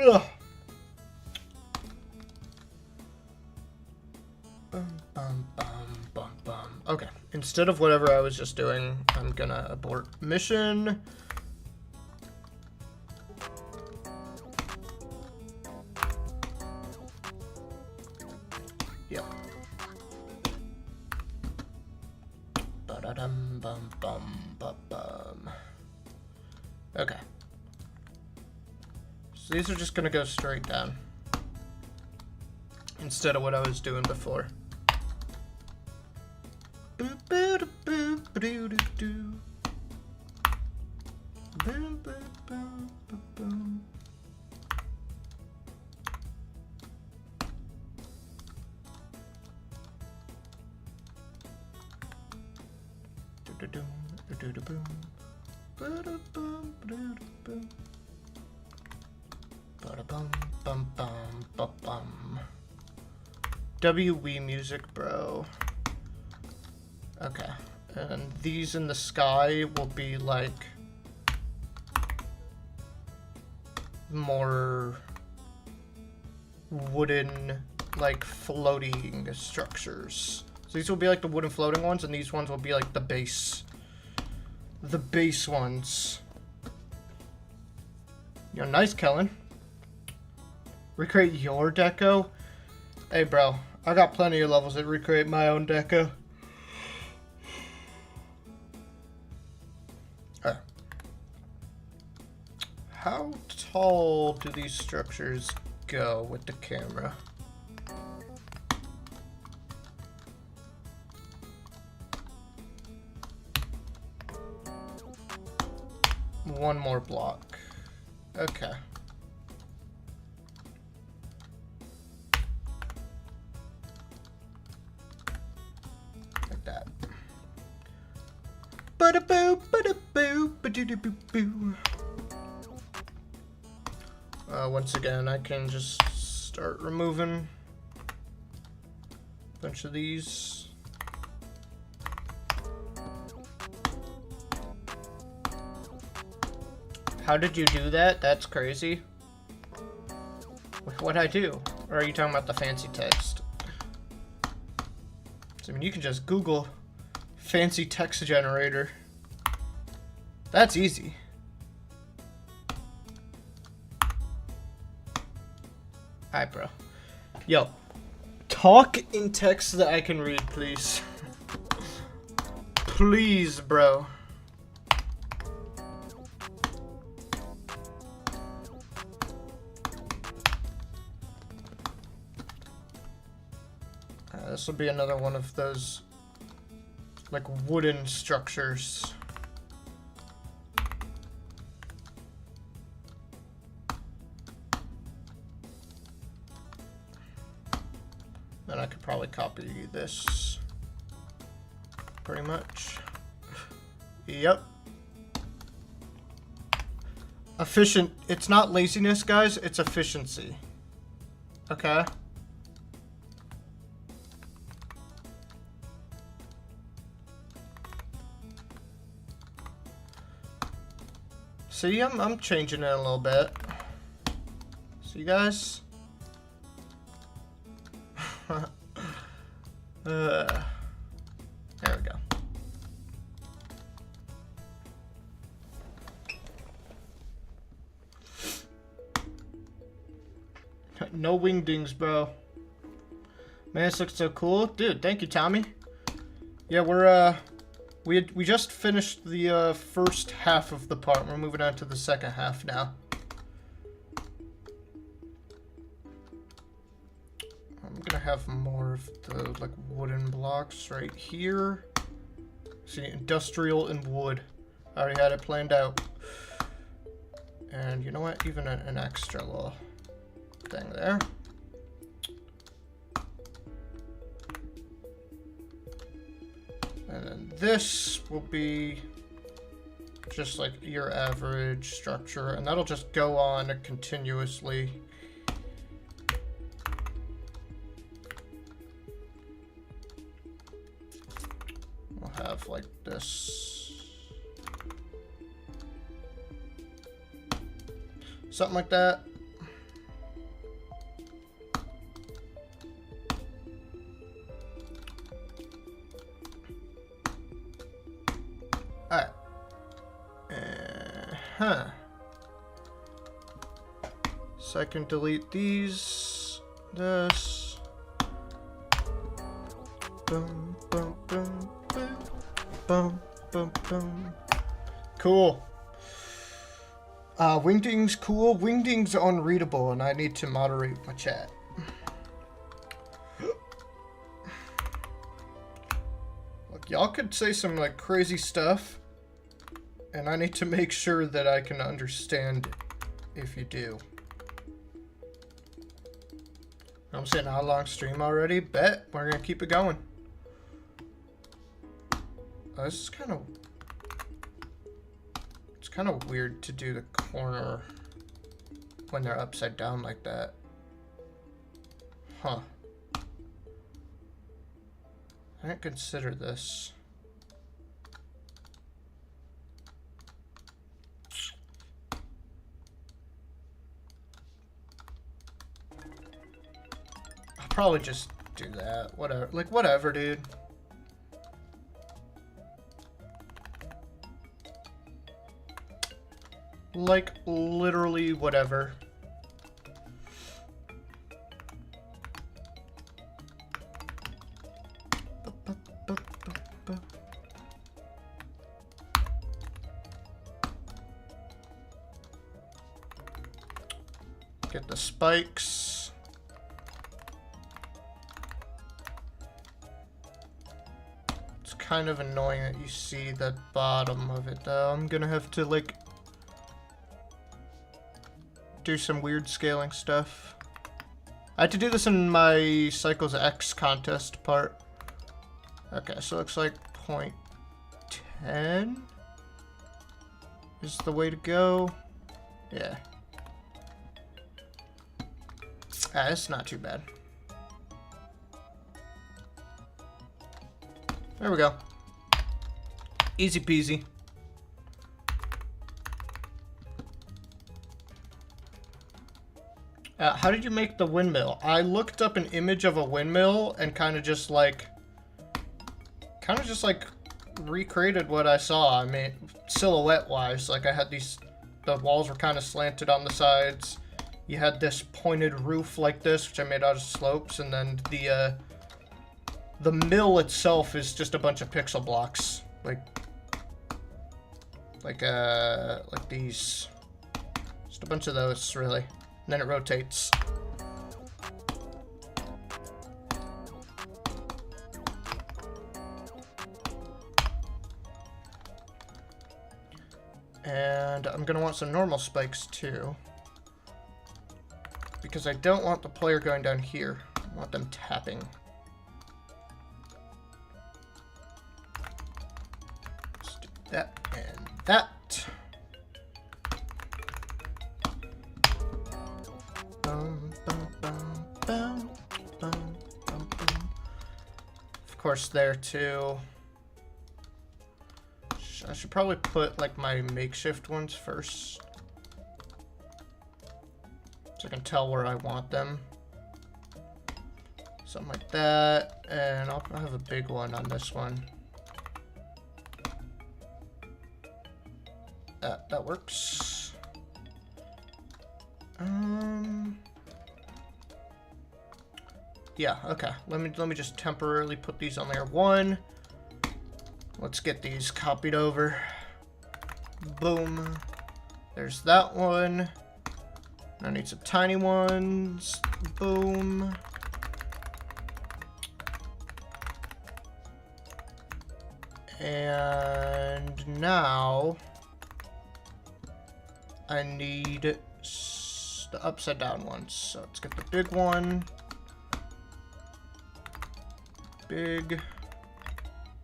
Ugh. Okay, instead of whatever I was just doing, I'm gonna abort mission. Yep. Okay. So these are just gonna go straight down instead of what I was doing before. WE music, bro. Okay, and these in the sky will be like more wooden, like floating structures. So these will be like the wooden floating ones, and these ones will be like the base ones. Yo, nice, Kellen. Recreate your deco? Hey, bro, I got plenty of levels that recreate my own deco. Alright. How tall do these structures go with the camera? One more block. Okay. Like that. Ba-da-boo, ba-da-boo, ba-doo-doo-boo-boo. Once again, I can just start removing a bunch of these. How did you do that? That's crazy. What'd I do? Or are you talking about the fancy text? I mean, you can just Google fancy text generator. That's easy. Alright, bro. Yo, talk in text that I can read, please. Please, bro. This will be another one of those, like, wooden structures. Then I could probably copy this. Pretty much. Yep. Efficient. It's not laziness, guys. It's efficiency. Okay? See, I'm changing it a little bit. See, guys? There we go. No wingdings, bro. Man, this looks so cool. Dude, thank you, Tommy. Yeah, we're, we just finished the, first half of the part. We're moving on to the second half now. I'm gonna have more of the, like, wooden blocks right here. See, industrial and wood. I already had it planned out. And you know what? Even an extra little thing there. And then this will be just like your average structure, and that'll just go on continuously. We'll have like this. Something like that. Alright. So I can delete these. This. Boom, boom, boom, boom. Boom, boom, boom. Cool. Wingdings cool. Wingdings unreadable, and I need to moderate my chat. Look, y'all could say some like crazy stuff, and I need to make sure that I can understand it if you do. I'm saying how long stream already? Bet we're gonna keep it going. This is kind of. It's kind of weird to do the corner when they're upside down like that. Huh. I didn't consider this. I'll probably just do that. Whatever. Like, whatever, dude. Like, literally whatever. Get the spikes. It's kind of annoying that you see the bottom of it, though. I'm gonna have to, like, do some weird scaling stuff. I had to do this in my Cycles X contest part. Okay, so it looks like 0.10 is the way to go. Yeah. Ah, it's not too bad. There we go. Easy peasy. How did you make the windmill? I looked up an image of a windmill and kind of just like recreated what I saw. I mean, silhouette wise, like I had these, the walls were kind of slanted on the sides. You had this pointed roof like this, which I made out of slopes, and then the mill itself is just a bunch of pixel blocks, like these, just a bunch of those, really. And then it rotates. And I'm gonna want some normal spikes too, because I don't want the player going down here. I want them tapping. Let's do that and that. Of course, there too. I should probably put like my makeshift ones first, so I can tell where I want them. Something like that, and I'll have a big one on this one. That works. Yeah, okay. Let me just temporarily put these on layer 1. Let's get these copied over. Boom. There's that one. I need some tiny ones. Boom. And now I need the upside down ones. So let's get the big one. Big.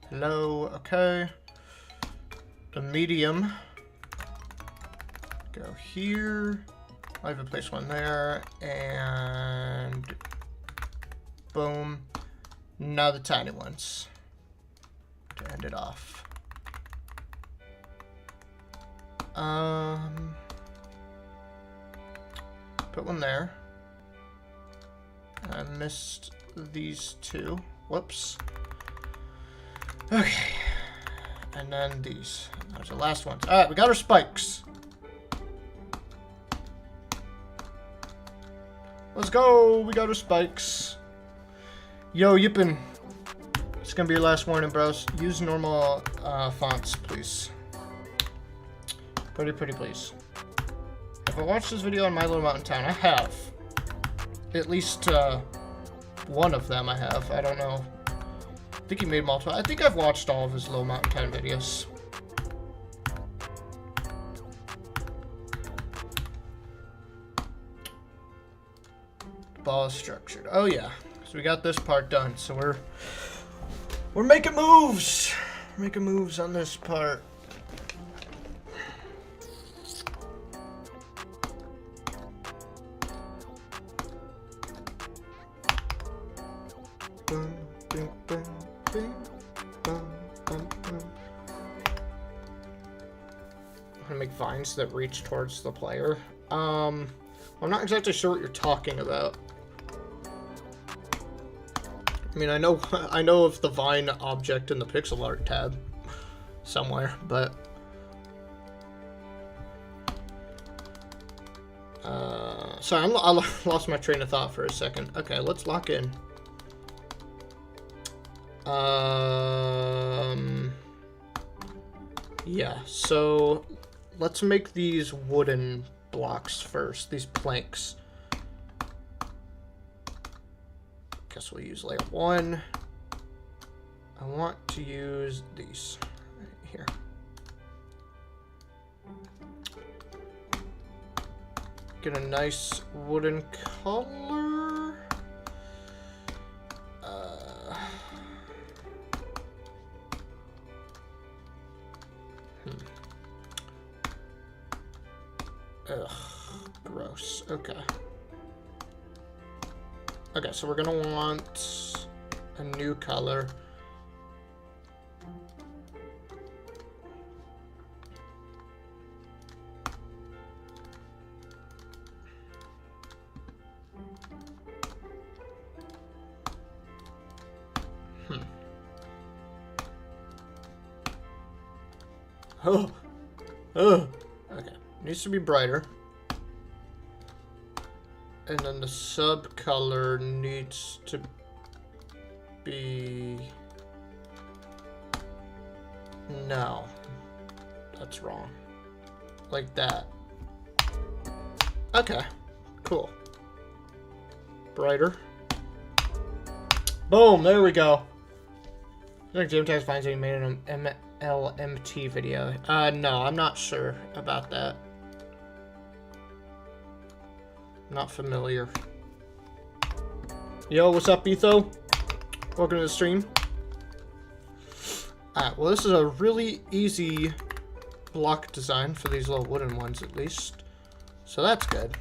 Hello. Okay. The medium. Go here. I'll even place one there. And boom. Now the tiny ones. To end it off. Put one there. I missed these two. Whoops. Okay. And then these. Those are the last ones. Alright, we got our spikes. Let's go. We got our spikes. Yo, Yippin. It's gonna be your last warning, bros. Use normal fonts, please. Pretty please. If I watched this video on My Little Mountain Town, I have. At least one of them I have. I don't know. I think he made multiple. I think I've watched all of his Little Mountain Town videos. Ball is structured. Oh yeah. So we got this part done. So we're making moves. We're making moves on this part. I'm gonna make vines that reach towards the player. I'm not exactly sure what you're talking about. I mean, I know of the vine object in the pixel art tab somewhere, but sorry, I lost my train of thought for a second. Okay, let's lock in. Yeah, so let's make these wooden blocks first, these planks. Guess we'll use layer 1. I want to use these right here. Get a nice wooden color. Ugh, gross. Okay. Okay, so we're gonna want a new color. Oh. Okay, needs to be brighter. And then the sub color needs to be... No. That's wrong. Like that. Okay. Cool. Brighter. Boom! There we go. I think Jamattack finds that he made an MLMT video. No, I'm not sure about that. Not familiar. Yo, what's up, Etho? Welcome to the stream. Alright, well, this is a really easy block design for these little wooden ones, at least. So that's good.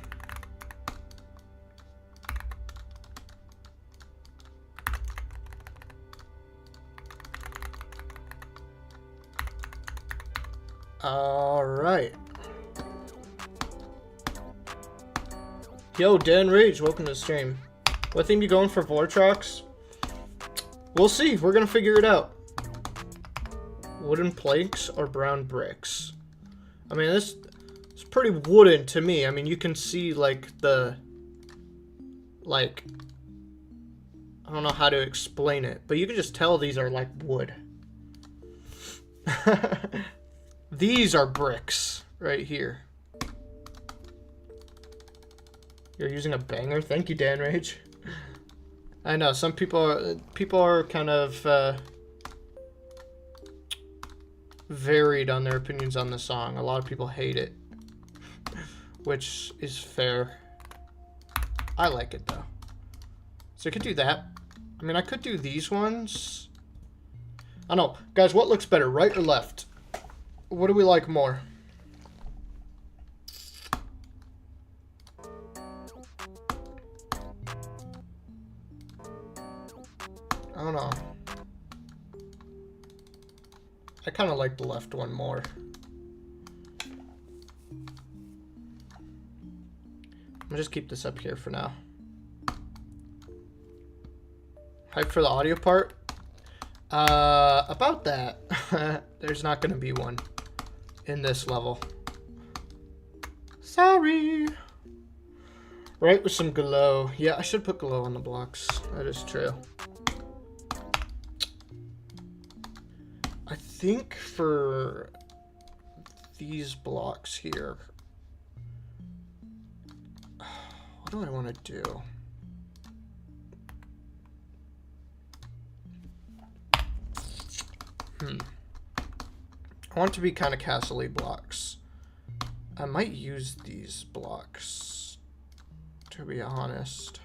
All right. Yo, Dan Rage, welcome to the stream. What theme you going for Vortrox? We'll see. We're gonna figure it out. Wooden planks or brown bricks? I mean, this is pretty wooden to me. I mean, you can see like the like. I don't know how to explain it, but you can just tell these are like wood. These are bricks right here. You're using a banger? Thank you, Dan Rage. I know some people are kind of varied on their opinions on the song. A lot of people hate it, which is fair. I like it though. So I could do that. I mean, I could do these ones. I don't know. Guys, what looks better, right or left? What do we like more? I don't know. I kind of like the left one more. I'm gonna just keep this up here for now. Hype for the audio part? About that. There's not gonna be one in this level. Sorry. Right, with some glow. Yeah, I should put glow on the blocks. That is true. I think for these blocks here, what do I want to do? I want it to be kind of castle-y blocks. I might use these blocks, to be honest.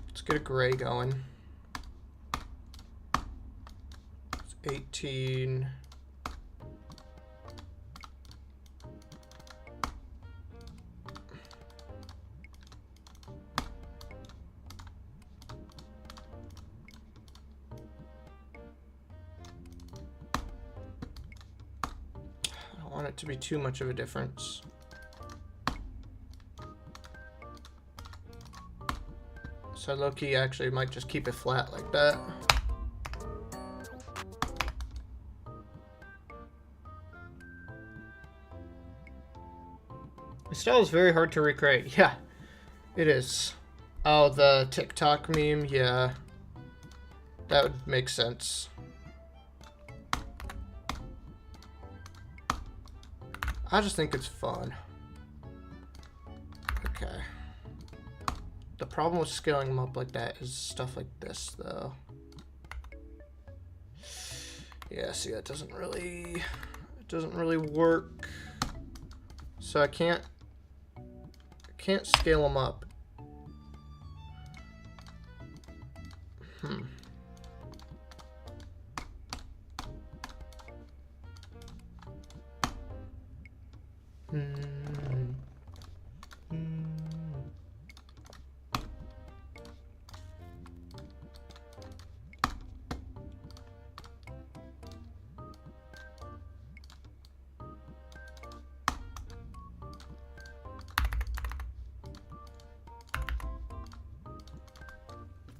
Let's get a gray going. It's 18. I don't want it to be too much of a difference. So low-key actually might just keep it flat like that. The style is very hard to recreate. Yeah, it is. Oh, the TikTok meme? Yeah. That would make sense. I just think it's fun. Okay. The problem with scaling them up like that is stuff like this, though. Yeah, see, that doesn't really work. So I can't scale them up.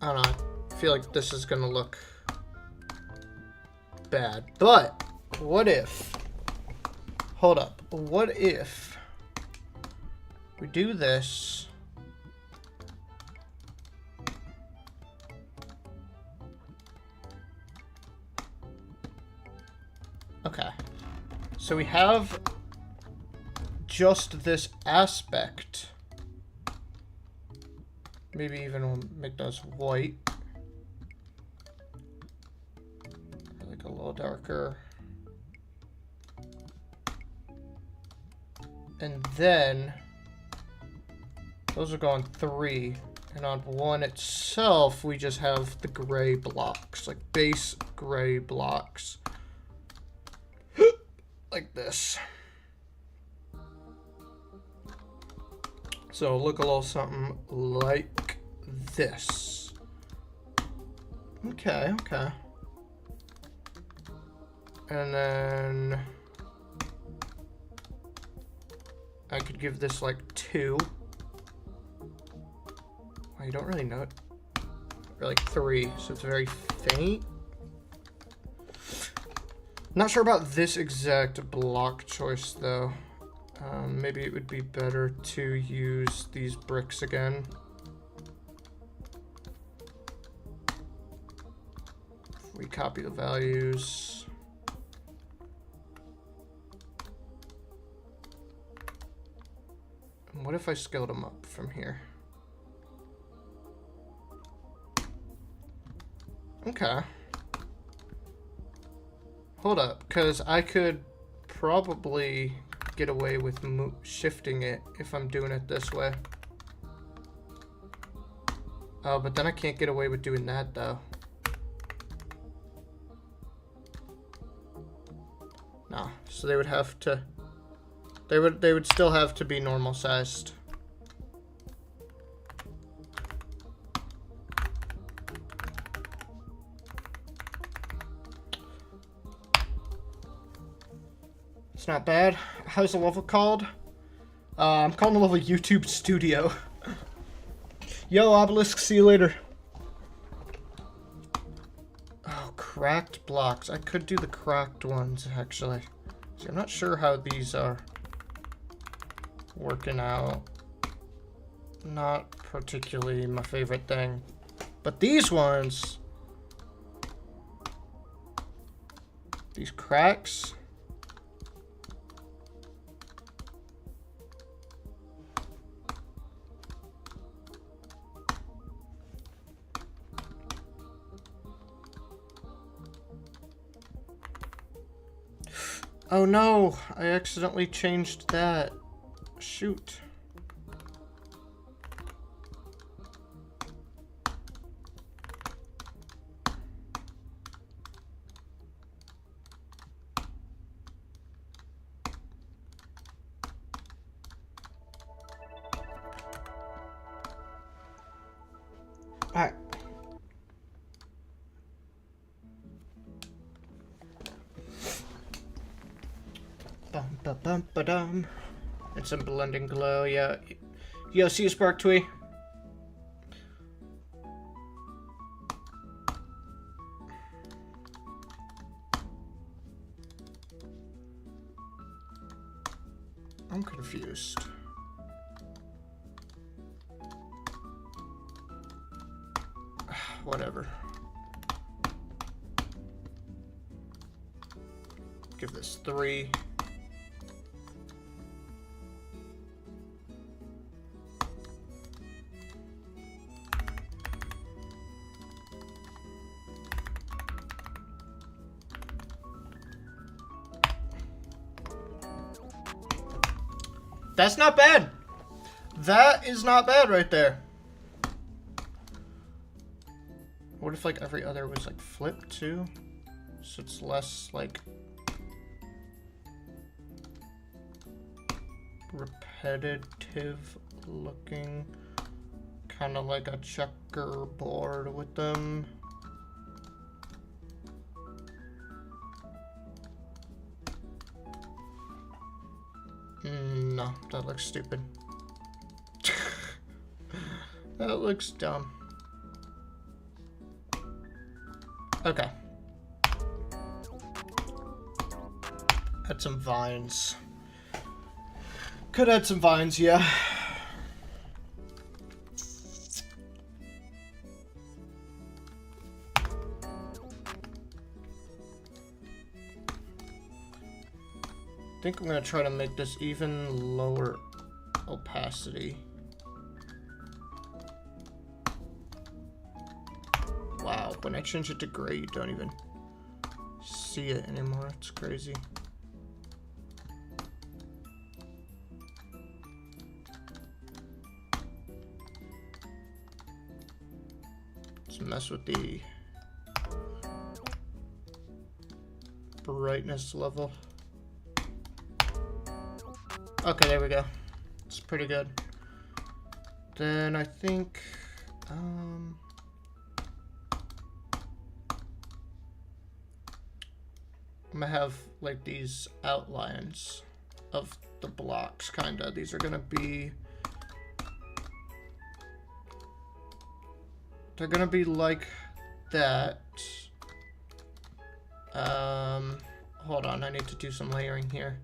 I don't know. I feel like this is gonna look bad. But what if? Hold up. What if we do this? Okay. So we have just this aspect. Maybe even we'll make those white. Like a little darker. And then those are going 3. And on 1 itself, we just have the gray blocks, like base gray blocks. Like this. So look a little something like this. Okay, okay. And then I could give this like 2. Well, you don't really know it. Or like 3, so it's very faint. Not sure about this exact block choice though. Maybe it would be better to use these bricks again. If we copy the values. And what if I scaled them up from here? Okay. Hold up, because I could probably get away with shifting it if I'm doing it this way. Oh, but then I can't get away with doing that though. No, so they would have to, they would still have to be normal sized. It's not bad. How's the level called? I'm calling the level YouTube Studio. Yo, Obelisk, see you later. Oh, cracked blocks. I could do the cracked ones, actually. See, I'm not sure how these are working out. Not particularly my favorite thing. But these ones... These cracks... Oh no, I accidentally changed that. Shoot. Alright. Bum-ba-bum-ba-dum. And some blending glow, yeah. Yo, see you, Spark Twee. I'm confused. Whatever. Give this 3. That's not bad. That is not bad right there. What if like every other was like flipped too? So it's less like repetitive looking, kind of like a checkerboard with them. No, that looks stupid. That looks dumb. Okay. Add some vines. Could add some vines, yeah. I think I'm gonna try to make this even lower opacity. Wow, when I change it to gray, you don't even see it anymore. It's crazy. Let's mess with the brightness level. Okay, there we go. It's pretty good. Then I think, I'm gonna have like these outlines. of the blocks, kinda. These are gonna be... They're gonna be like that. Hold on, I need to do some layering here.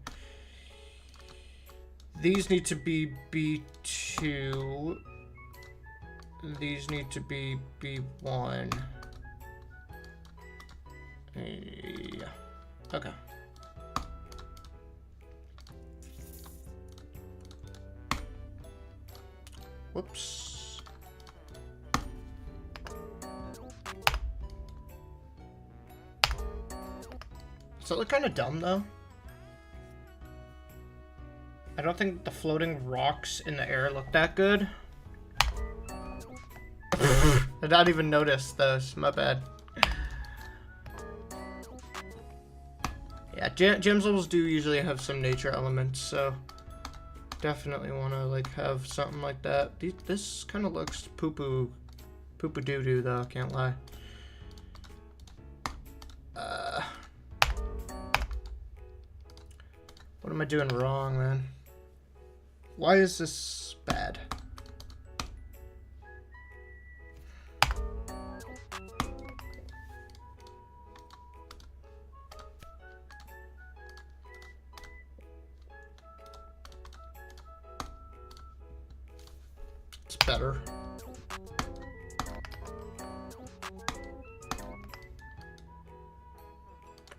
These need to be B2. These need to be B1. Yeah. Okay. Whoops. Does that look kind of dumb, though? I don't think the floating rocks in the air look that good. I did not even notice those. My bad. Yeah, gems levels do usually have some nature elements, so definitely want to like have something like that. This kind of looks poo-poo doo-doo, though. Can't lie. What am I doing wrong, man? Why is this bad? It's better.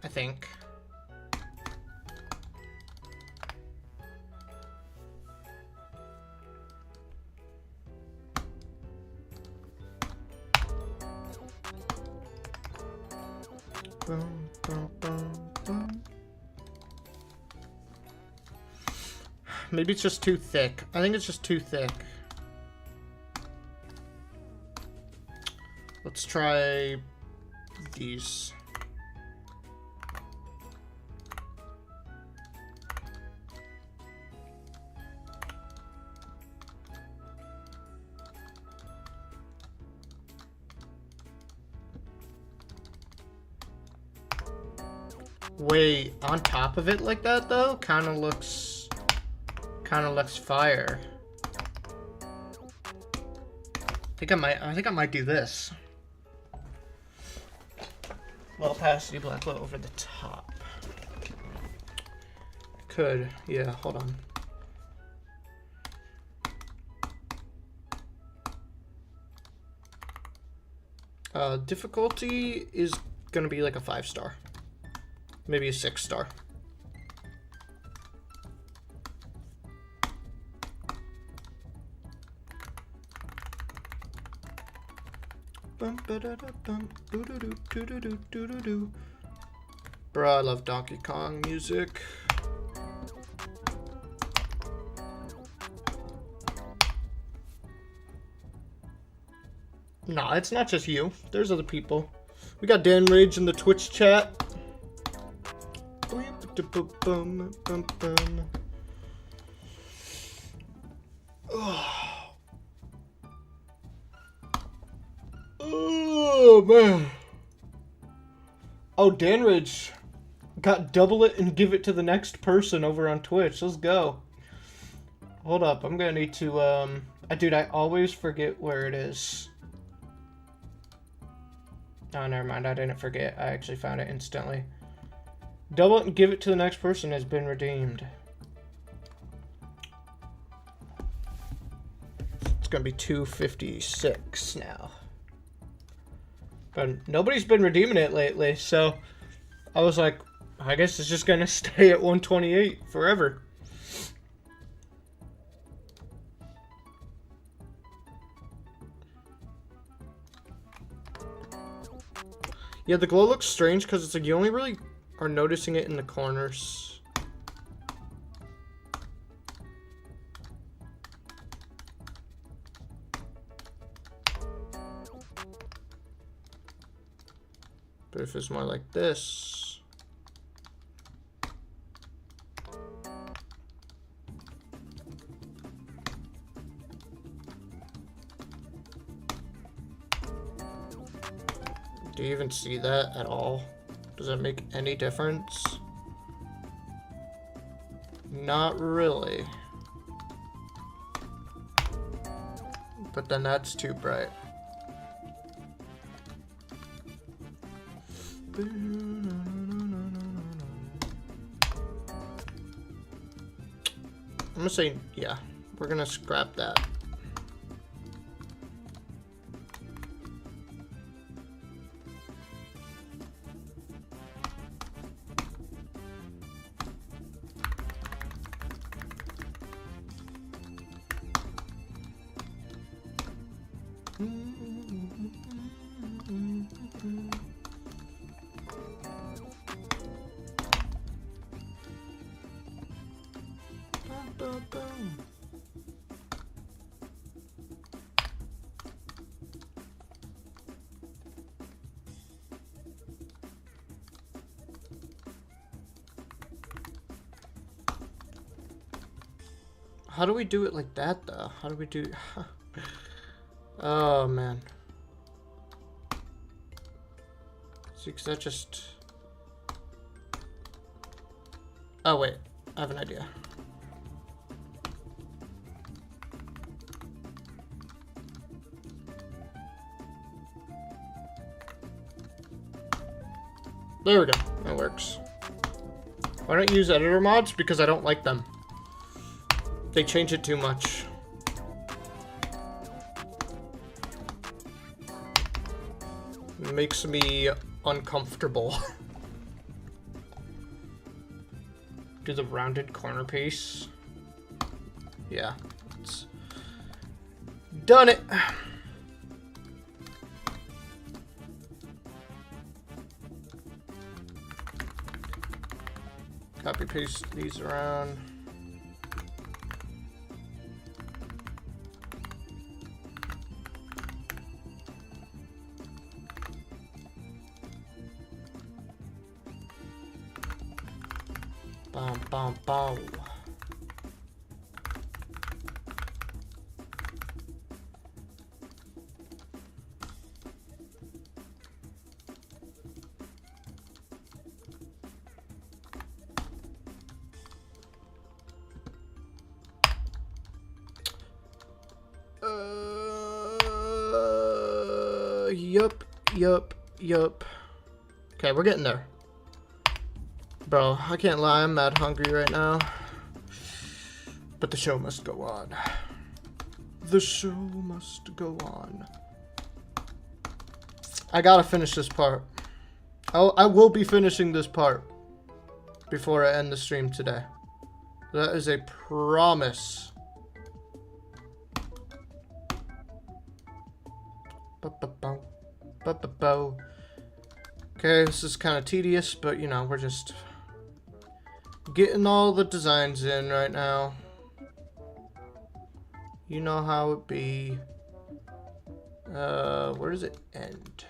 I think. Boom, boom, boom, boom. Maybe it's just too thick. I think it's just too thick. Let's try these. Wait, on top of it like that though? Kind of looks fire. I think I might do this. Low opacity black glow over the top. Could, yeah, hold on. Difficulty is gonna be like a 5-star. Maybe a 6-star. Bro, I love Donkey Kong music. Nah, it's not just you. There's other people. We got Dan Rage in the Twitch chat. Oh man. Oh, Dan Rage got double it and give it to the next person over on Twitch. Let's go. Hold up, I'm gonna need to dude, I always forget where it is. Oh, never mind, I didn't forget. I actually found it instantly. Double it and give it to the next person has been redeemed. It's gonna be 256 now. But nobody's been redeeming it lately, so I was like, I guess it's just gonna stay at 128 forever. Yeah, the glow looks strange because it's like you only really are noticing it in the corners. But if it's more like this. Do you even see that at all? Does that make any difference? Not really. But then that's too bright. I'm gonna say, yeah, we're gonna scrap that. How do we do it like that, though? How do we do... Oh, man. See, because that just... Oh, wait. I have an idea. There we go. That works. Why don't you use editor mods? Because I don't like them. They change it too much. It makes me uncomfortable. Do the rounded corner piece. Yeah. It's done it. Copy paste these around. Bom, bom, bom. Yup. Okay, we're getting there. Bro, I can't lie, I'm mad hungry right now. But the show must go on. The show must go on. I gotta finish this part. I will be finishing this part before I end the stream today. That is a promise. Okay, this is kind of tedious, but you know, we're just getting all the designs in right now. You know how it be. Where does it end?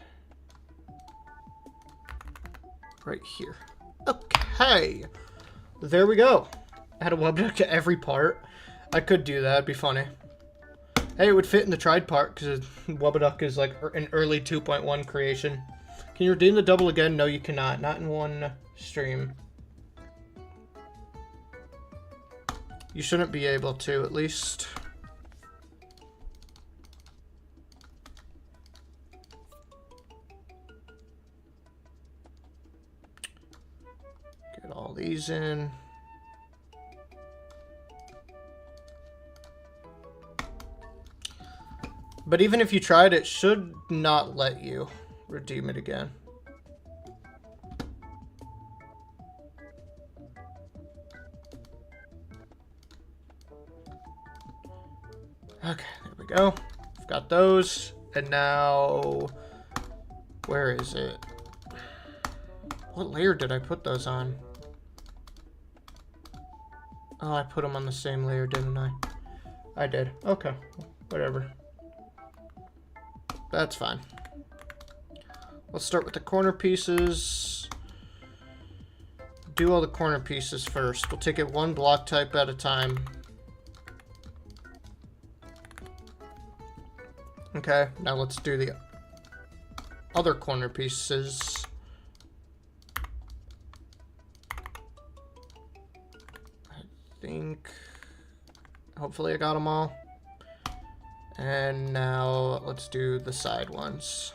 Right here. Okay. There we go. I had a Webduck at every part. I could do that, it'd be funny. Hey, it would fit in the tried part, because Webduck is like an early 2.1 creation. Can you redeem the double again? No, you cannot. Not in one stream. You shouldn't be able to, at least. Get all these in. But even if you tried, it should not let you redeem it again. Okay, there we go. I've got those. And now, where is it? What layer did I put those on? Oh, I put them on the same layer, didn't I? I did. Okay, whatever. That's fine. Let's start with the corner pieces. Do all the corner pieces first. We'll take it one block type at a time. Okay, now let's do the other corner pieces. think... Hopefully I got them all. And now let's do the side ones.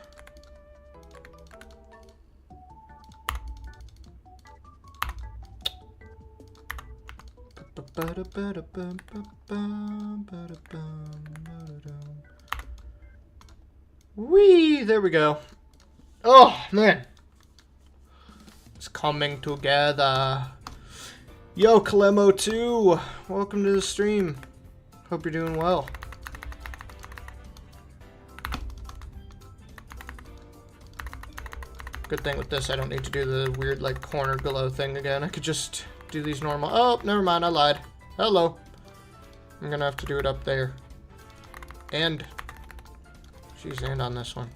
Whee! There we go. Oh, man. It's coming together. Yo, Kalemo2. Welcome to the stream. Hope you're doing well. Good thing with this, I don't need to do the weird, like, corner glow thing again. I could just do these normal. Oh, never mind, I lied. Hello. I'm gonna have to do it up there. And, geez, and on this one.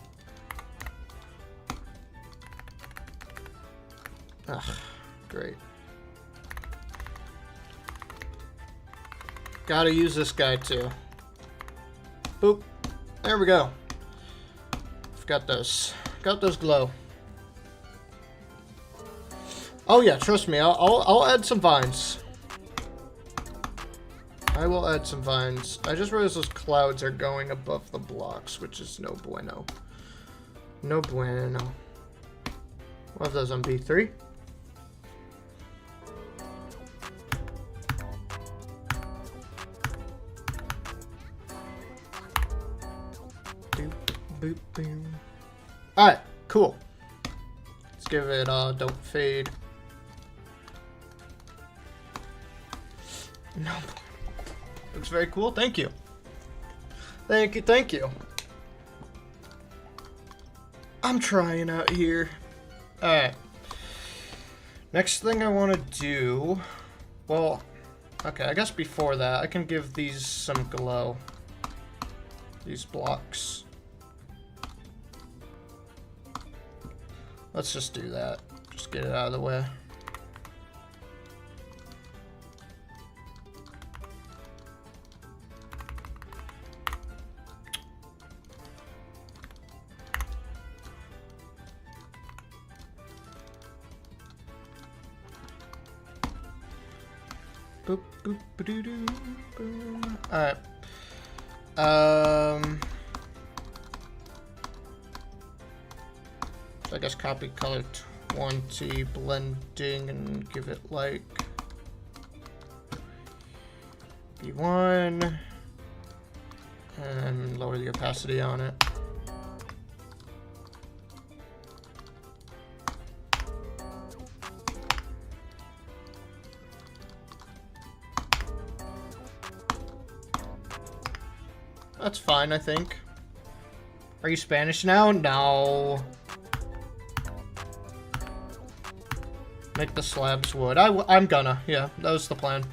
Ugh, great. Gotta use this guy too. Boop. There we go. I've got those. Got those glow. Oh yeah, trust me, I'll add some vines. I will add some vines. I just realized those clouds are going above the blocks, which is no bueno. No bueno. What are those on B3? Boop, boop, boop. Alright, cool. Let's give it don't fade. No. Looks very cool. Thank you. Thank you. Thank you. I'm trying out here. Alright. Next thing I want to do... Well, okay, I guess before that, I can give these some glow. These blocks. Let's just do that. Just get it out of the way. Boop, boop, ba-doo-doo, boom. Alright. So I guess copy color 20, blending, and give it like B1, and lower the opacity on it. That's fine, I think. Are you Spanish now? No. Make the slabs wood. I'm gonna. Yeah, that was the plan.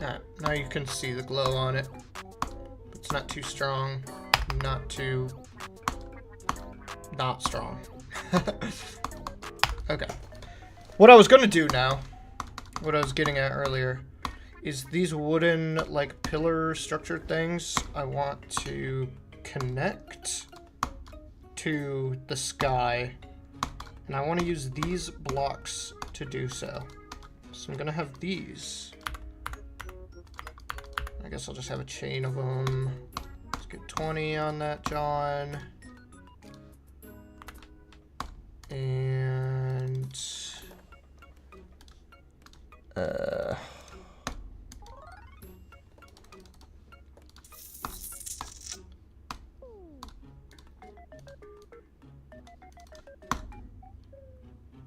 Alright, now you can see the glow on it. It's not too strong. Not too... not strong. Okay. What I was gonna do now, what I was getting at earlier, is these wooden, like, pillar structured things I want to connect to the sky. And I want to use these blocks to do so. So I'm gonna have these. I guess I'll just have a chain of them. Let's get 20 on that, John. And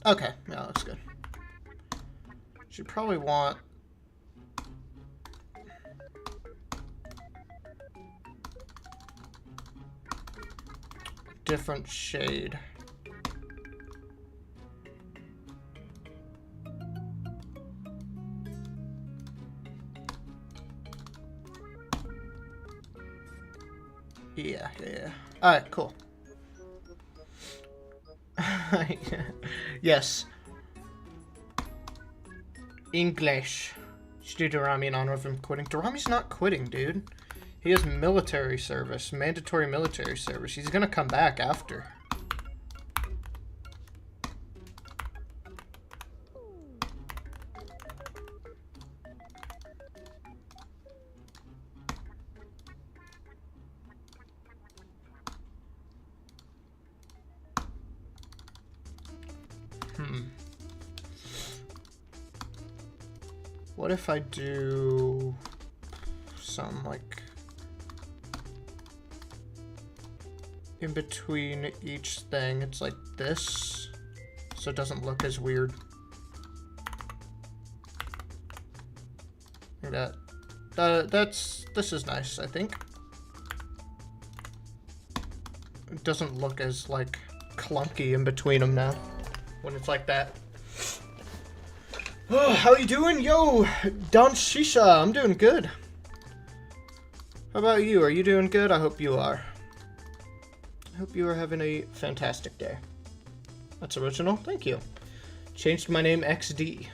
okay, yeah, that looks good. Should probably want different shade. Yeah. Alright, cool. Yes. English. Should do Darami in honor of him quitting. Darami's not quitting, dude. He has military service, mandatory military service. He's gonna come back after. What if I do something like in between each thing, it's like this, so it doesn't look as weird. Like that. This is nice, I think. It doesn't look as like clunky in between them now when it's like that. Oh, how you doing? Yo, Don Shisha, I'm doing good. How about you? Are you doing good? I hope you are. I hope you are having a fantastic day. That's original. Thank you. Changed my name XD.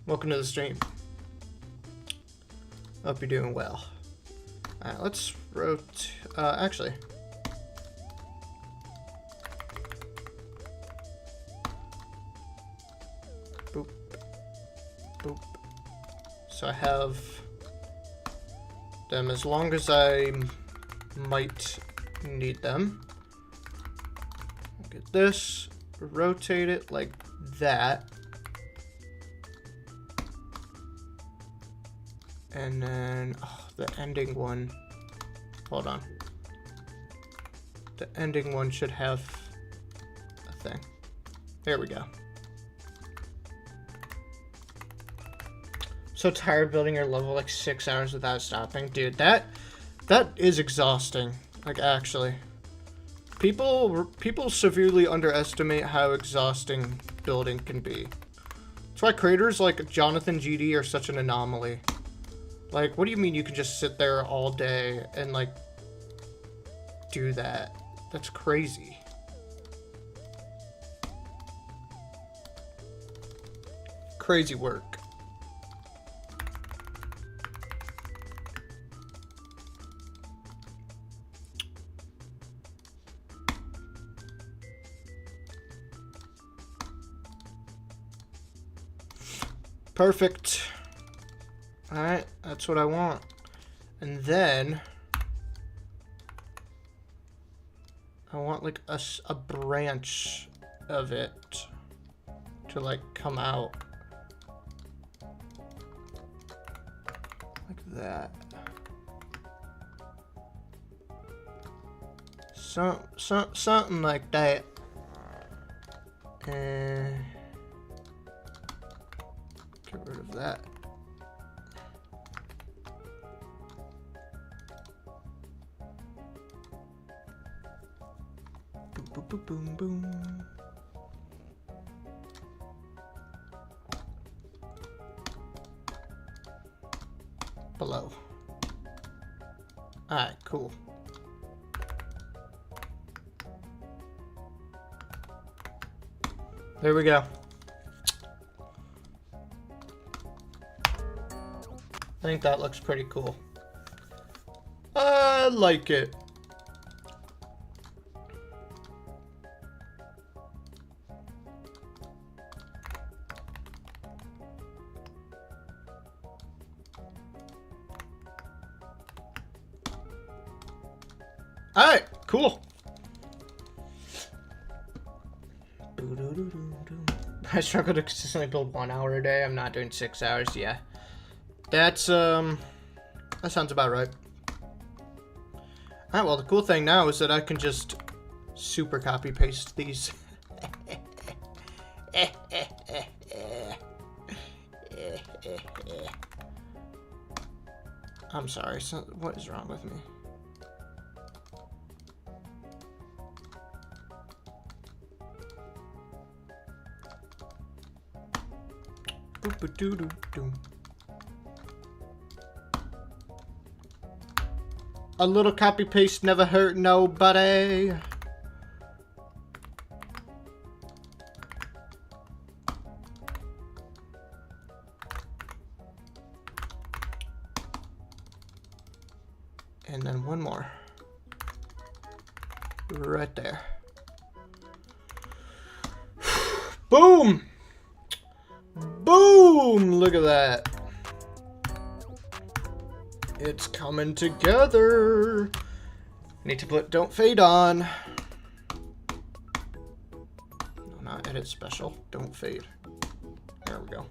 Welcome to the stream. Hope you're doing well. Alright, let's rotate. Actually. Boop. Boop. So I have them as long as I might need them. Get this, rotate it like that. And then the ending one, hold on. The ending one should have a thing. There we go. So tired of building your level like 6 hours without stopping. Dude, that is exhausting. Like, actually. People severely underestimate how exhausting building can be. That's why creators like Jonathan GD are such an anomaly. Like, what do you mean you can just sit there all day and, like, do that? That's crazy. Crazy work. Perfect. Alright, that's what I want. And then I want like a branch of it to like come out. Like that. Something like that. And get rid of that. Boom, boom, boom, boom. Below. Alright, cool. There we go. I think that looks pretty cool. I like it. Alright, cool. I struggle to consistently build 1 hour a day. I'm not doing 6 hours. Yeah. That's, that sounds about right. Alright, well, the cool thing now is that I can just super copy paste these. I'm sorry. So, what is wrong with me? A little copy paste never hurt nobody. And then one more. Right there. Boom! Boom! Look at that. It's coming together. Need to put don't fade on. No, not edit special. Don't fade. There we go.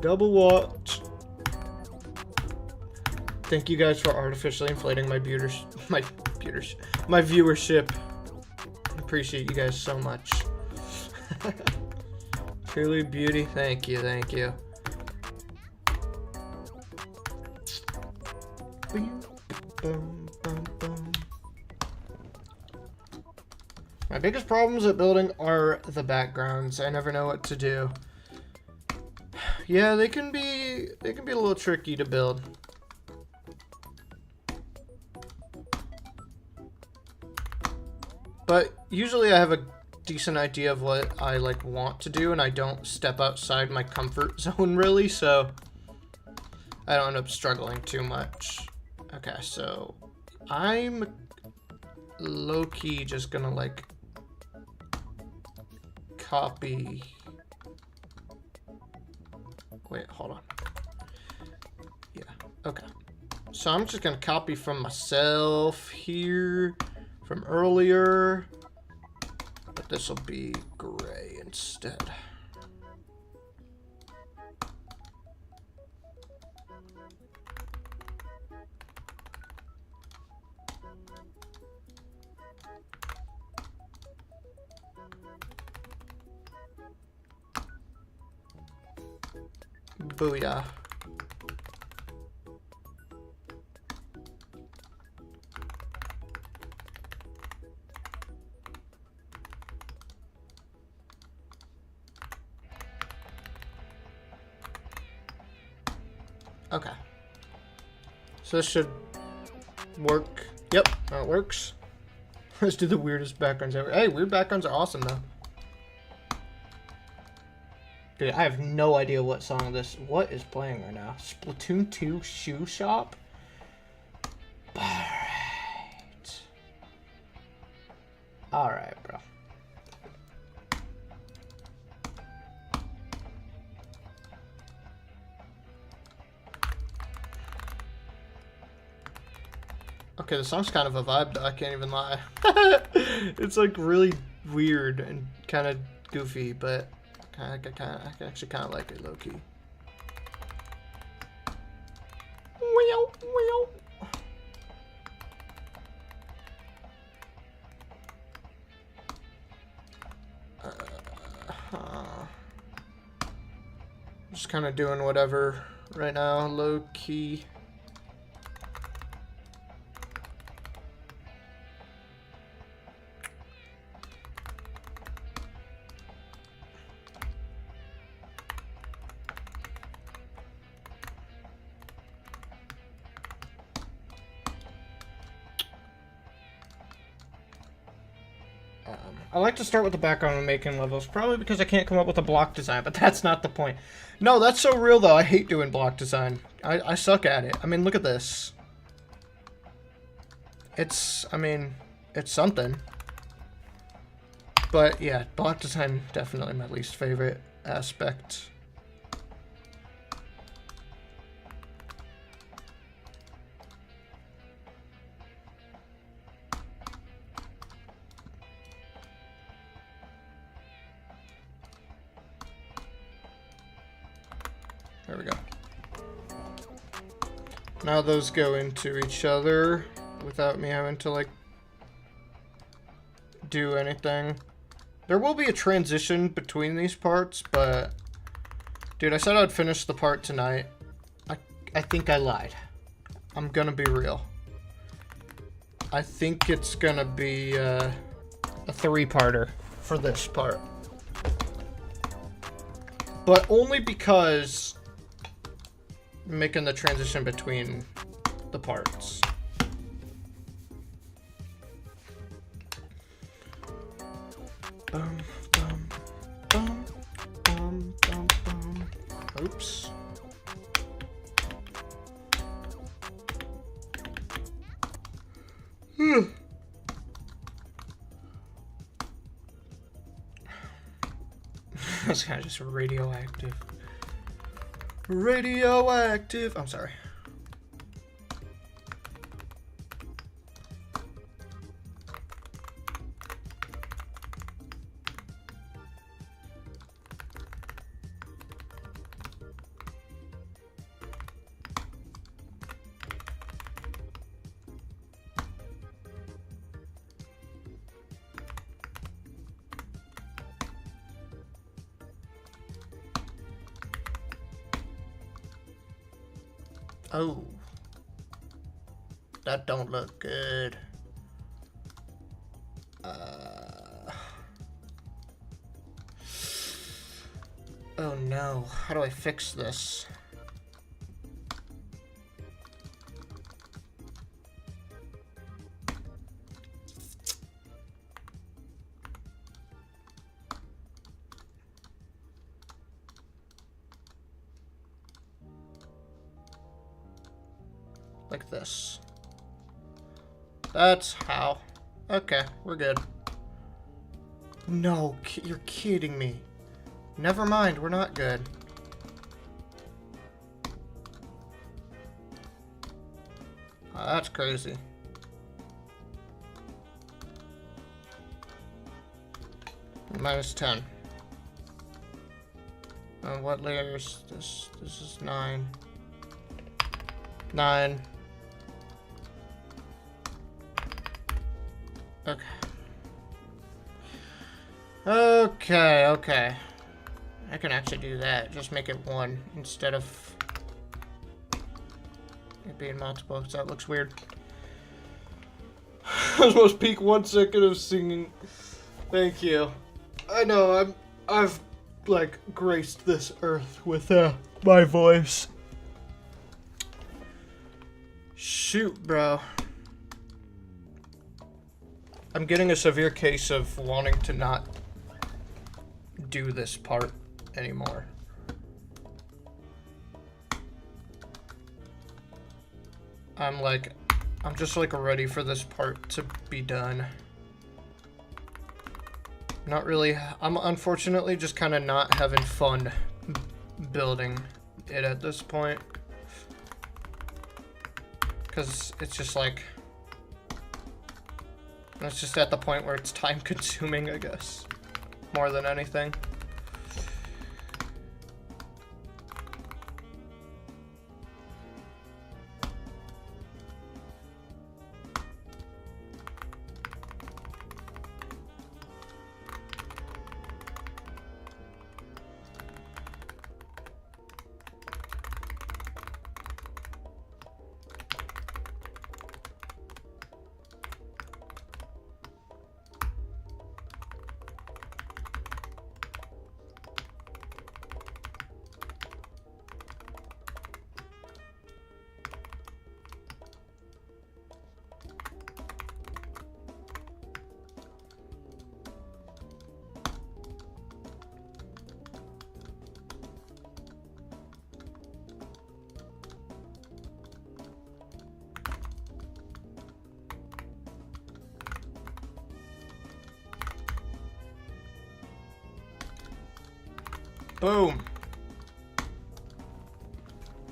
Double watch. Thank you guys for artificially inflating my viewership. Appreciate you guys so much. Truly beauty. Thank you, thank you. My biggest problems at building are the backgrounds. I never know what to do. Yeah, they can be a little tricky to build. But usually I have a decent idea of what I like want to do, and I don't step outside my comfort zone really, so I don't end up struggling too much. Okay, so I'm low-key just gonna like copy. Wait, hold on. Yeah, okay. So I'm just gonna copy from myself here from earlier, but this will be gray instead. Booyah. Okay. So this should work. Yep, that works. Let's do the weirdest backgrounds ever. Hey, weird backgrounds are awesome though. Dude, I have no idea what song what is playing right now. Splatoon 2 Shoe Shop? Alright. Alright, bro. Okay, the song's kind of a vibe though, I can't even lie. It's like really weird and kind of goofy, but I actually kind of like it low-key. Just kind of doing whatever right now, low-key. I like to start with the background when making levels, probably because I can't come up with a block design, but that's not the point. No, that's so real though. I hate doing block design. I suck at it. I mean, look at this. I mean, it's something. But yeah, block design definitely my least favorite aspect. There we go. Now those go into each other without me having to like do anything. There will be a transition between these parts, but dude, I said I'd finish the part tonight. I think I lied. I'm gonna be real. I think it's gonna be a 3-parter for this part. But only because I'm making the transition between the parts. Oops. It's kind of just radioactive. Radioactive. I'm sorry. Oh, that don't look good. Oh no, how do I fix this? Like this. That's how. Okay, we're good. No, you're kidding me. Never mind, we're not good. Oh, that's crazy. -10. What layer is this? This is 9. 9. Okay. Okay. I can actually do that. Just make it 1 instead of it being multiple, because that looks weird. I was supposed to peak 1 second of singing. Thank you. I know, I've like graced this earth with my voice. Shoot, bro. I'm getting a severe case of wanting to not do this part anymore. I'm just like ready for this part to be done. Not really. I'm unfortunately just kind of not having fun building it at this point. Because it's just like, it's just at the point where it's time consuming, I guess, more than anything. Boom.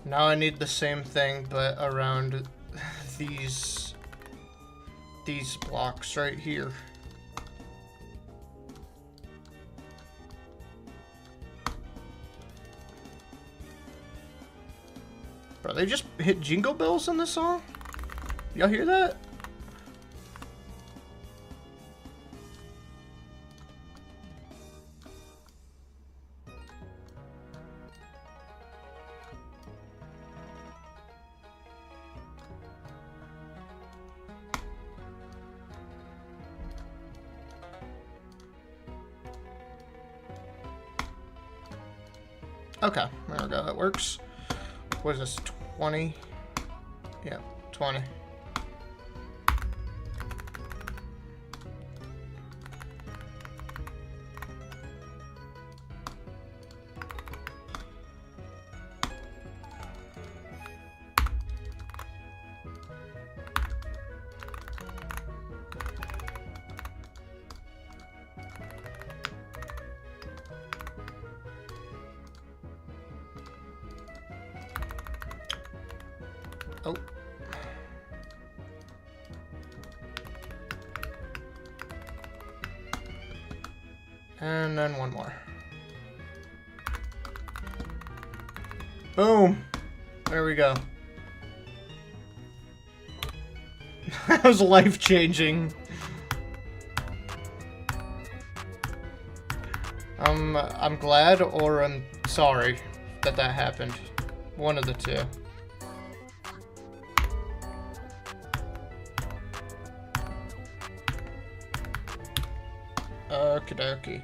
Now I need the same thing, but around these blocks right here. Bro, they just hit jingle bells in this song? Y'all hear that? Okay, there we go, that works. What is this, 20? Yeah, 20. Oh. And then one more. Boom. There we go. That was life-changing. I'm glad or I'm sorry that that happened. One of the two. Okie dokie.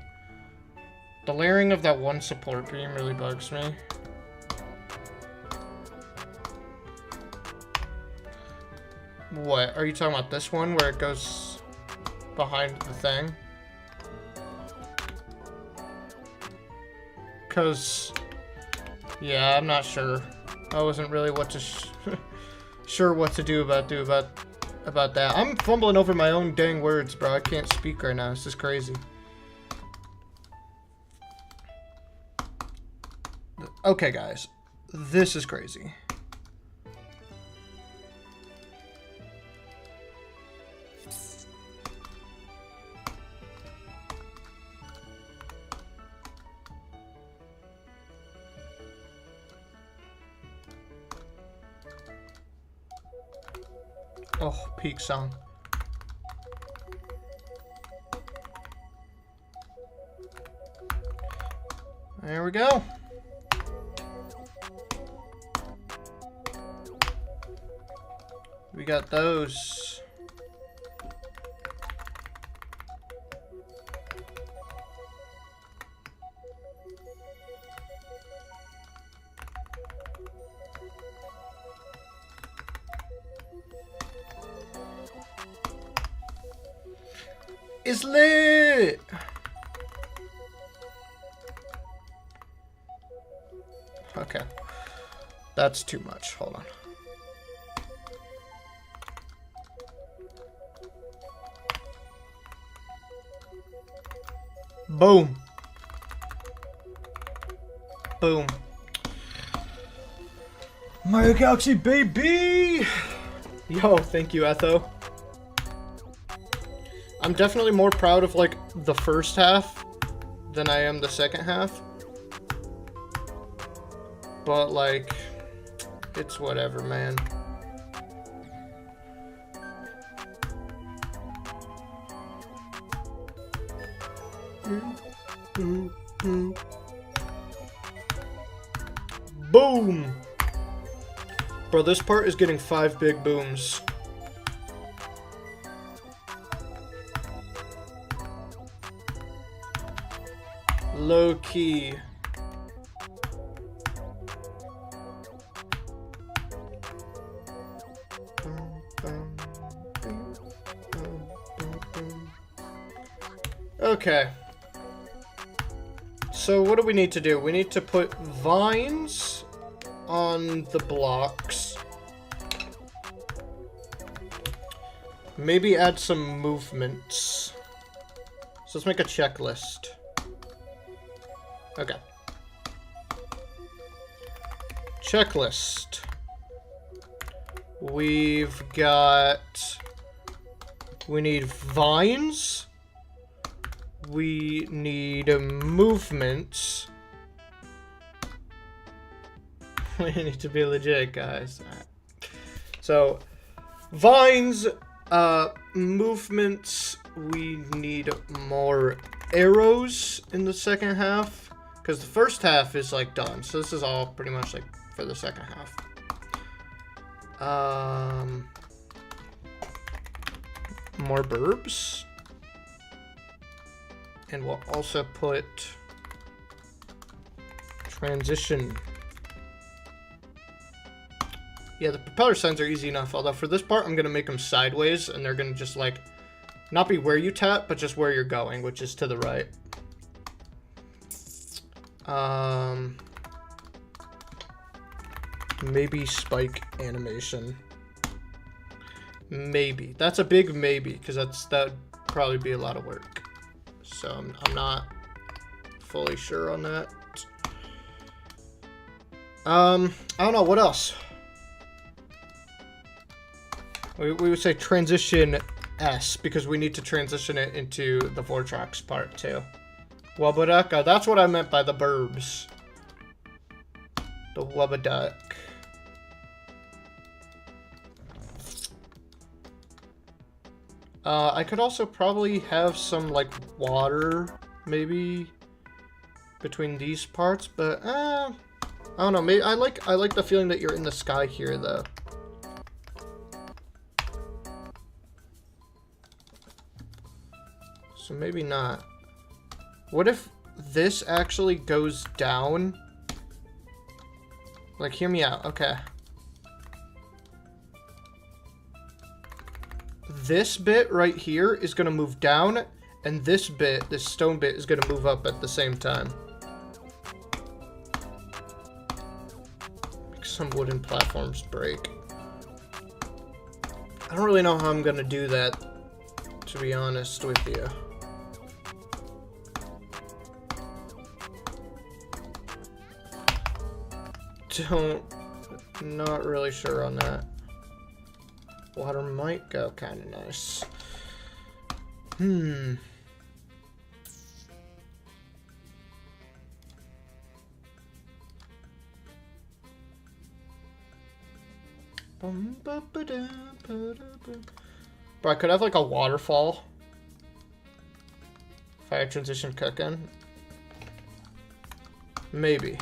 The layering of that one support beam really bugs me. What? Are you talking about this one where it goes behind the thing? Cause, yeah, I'm not sure. I wasn't really sure what to do about that. I'm fumbling over my own dang words, bro. I can't speak right now. This is crazy. Okay, guys. This is crazy. Oh, peak song. There we go. We got those. It's lit! Okay. That's too much. Hold on. Boom. Boom. Mario Galaxy, baby! Yo, thank you, Etho. I'm definitely more proud of, like, the first half than I am the second half. But, like, it's whatever, man. Boom! Bro, this part is getting 5 big booms. Low key. Okay. So what do we need to do? We need to put vines on the blocks. Maybe add some movements. So let's make a checklist. Okay. Checklist. We've got... We need vines. We need movements. We need to be legit, guys. All right. So, vines, movements. We need more arrows in the second half. Because the first half is, like, done. So this is all pretty much, like, for the second half. More burbs. And we'll also put transition. Yeah, the propeller signs are easy enough. Although for this part, I'm going to make them sideways. And they're going to just, like, not be where you tap, but just where you're going, which is to the right. Maybe spike animation. Maybe. That's a big maybe, because that'd probably be a lot of work. So I'm not fully sure on that. I don't know, what else? We would say transition S because we need to transition it into the Vortrax part too. Wubba that's what I meant by the burbs. The Wubba duck. I could also probably have some, like, water, maybe, between these parts, but, I don't know, maybe, I like the feeling that you're in the sky here, though. So maybe not. What if this actually goes down? Like, hear me out, okay. This bit right here is going to move down, and this bit, this stone bit, is going to move up at the same time. Make some wooden platforms break. I don't really know how I'm going to do that, to be honest with you. Not really sure on that. Water might go kind of nice. But I could have like a waterfall. If I had transition cooking. Maybe.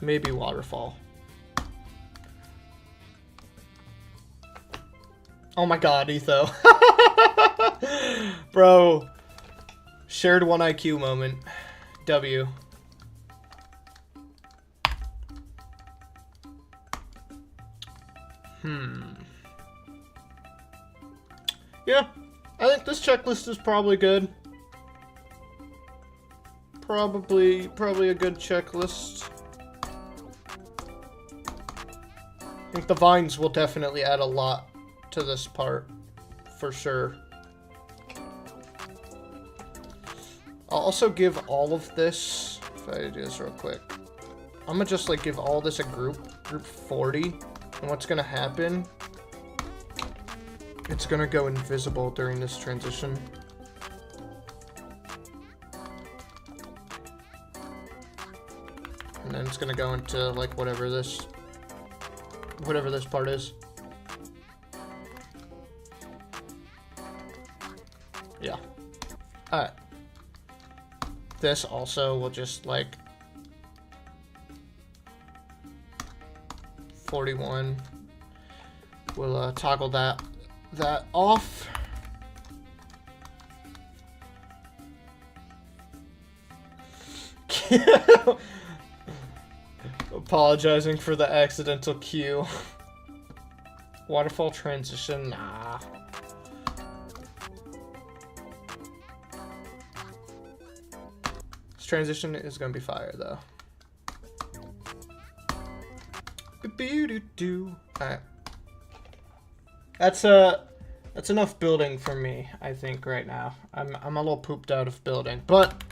Maybe waterfall. Oh my god, Etho. Bro. Shared 1 IQ moment. W. Yeah. I think this checklist is probably good. Probably a good checklist. I think the vines will definitely add a lot to this part, for sure. I'll also give all of this, if I do this real quick, I'm gonna just like give all this a group 40, and what's gonna happen, it's gonna go invisible during this transition. And then it's gonna go into like whatever this part is. Yeah. Alright. This also will just like 41. We'll toggle that off. Apologizing for the accidental cue. Waterfall transition, nah. This transition is gonna be fire though. Alright. That's enough building for me, I think, right now. I'm a little pooped out of building. But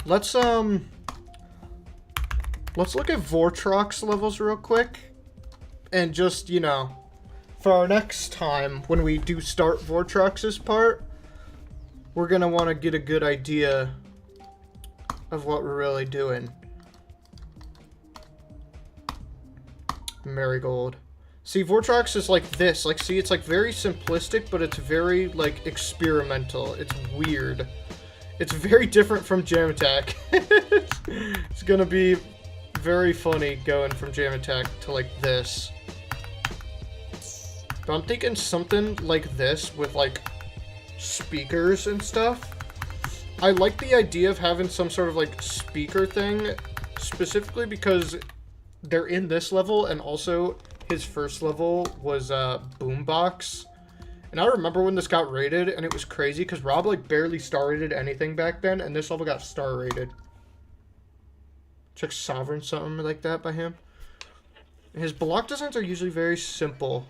let's look at Vortrax levels real quick. And just, you know, for our next time when we do start Vortrax's part, we're gonna want to get a good idea of what we're really doing. Marigold. See, Vortrax is like this. Like, see, it's like very simplistic, but it's very, like, experimental. It's weird. It's very different from Jamattack. It's gonna be very funny going from Jamattack to, like, this. But I'm thinking something like this with, like, speakers and stuff. I like the idea of having some sort of, like, speaker thing, specifically because they're in this level, and also his first level was Boombox. And I remember when this got rated, and it was crazy, because Rob, like, barely star rated anything back then, and this level got star rated. Check Sovereign, something like that by him. His block designs are usually very simple.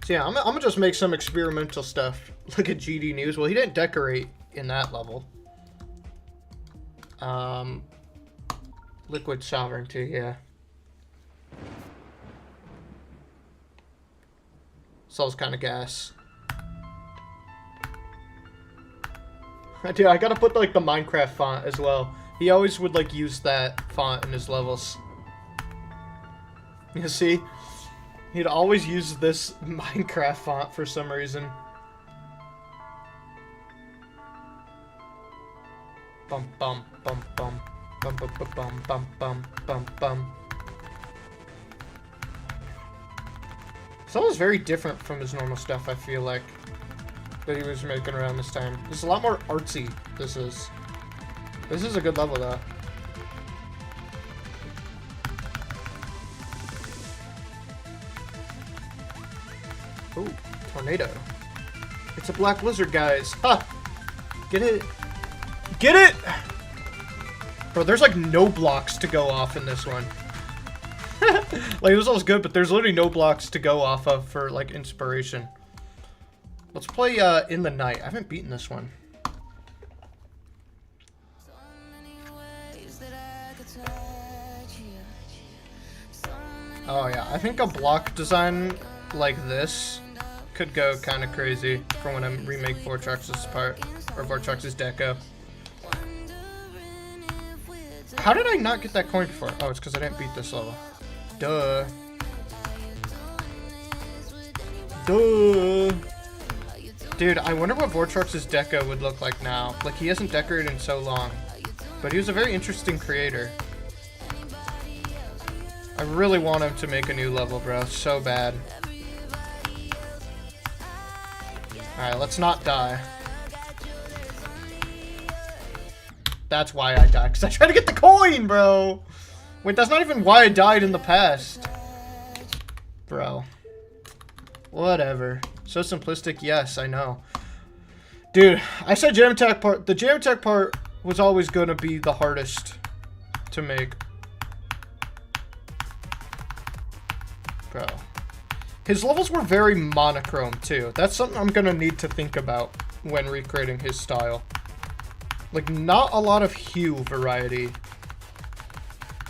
So yeah, I'm gonna just make some experimental stuff. Look at GD News. Well, he didn't decorate in that level. Liquid Sovereignty, yeah. So it's kind of gas. Dude, I gotta put like the Minecraft font as well. He always would like use that font in his levels. You see? He'd always use this Minecraft font for some reason. Bum bum bum bum bum bum bum bum bum bum bum. So it was very different from his normal stuff, I feel like, that he was making around this time. It's a lot more artsy, this is. This is a good level, though. Ooh, tornado. It's a black lizard, guys. Ha! Get it? Get it? Bro, there's like no blocks to go off in this one. Like, this was good, but there's literally no blocks to go off of for, like, inspiration. Let's play, In the Night. I haven't beaten this one. Oh, yeah. I think a block design like this could go kind of crazy for when I remake Vortrox's part, or Vortrox's Deco. How did I not get that coin before? Oh, it's because I didn't beat this level. Duh. Duh. Dude, I wonder what Vortrox's Deco would look like now. Like, he hasn't decorated in so long. But he was a very interesting creator. I really want him to make a new level, bro. So bad. Alright, let's not die. That's why I died, because I tried to get the coin, bro! Wait, that's not even why I died in the past. Bro. Whatever. So simplistic, yes, I know. Dude, I said Jamattack part. The Jamattack part was always going to be the hardest to make. Bro. His levels were very monochrome, too. That's something I'm going to need to think about when recreating his style. Like, not a lot of hue variety.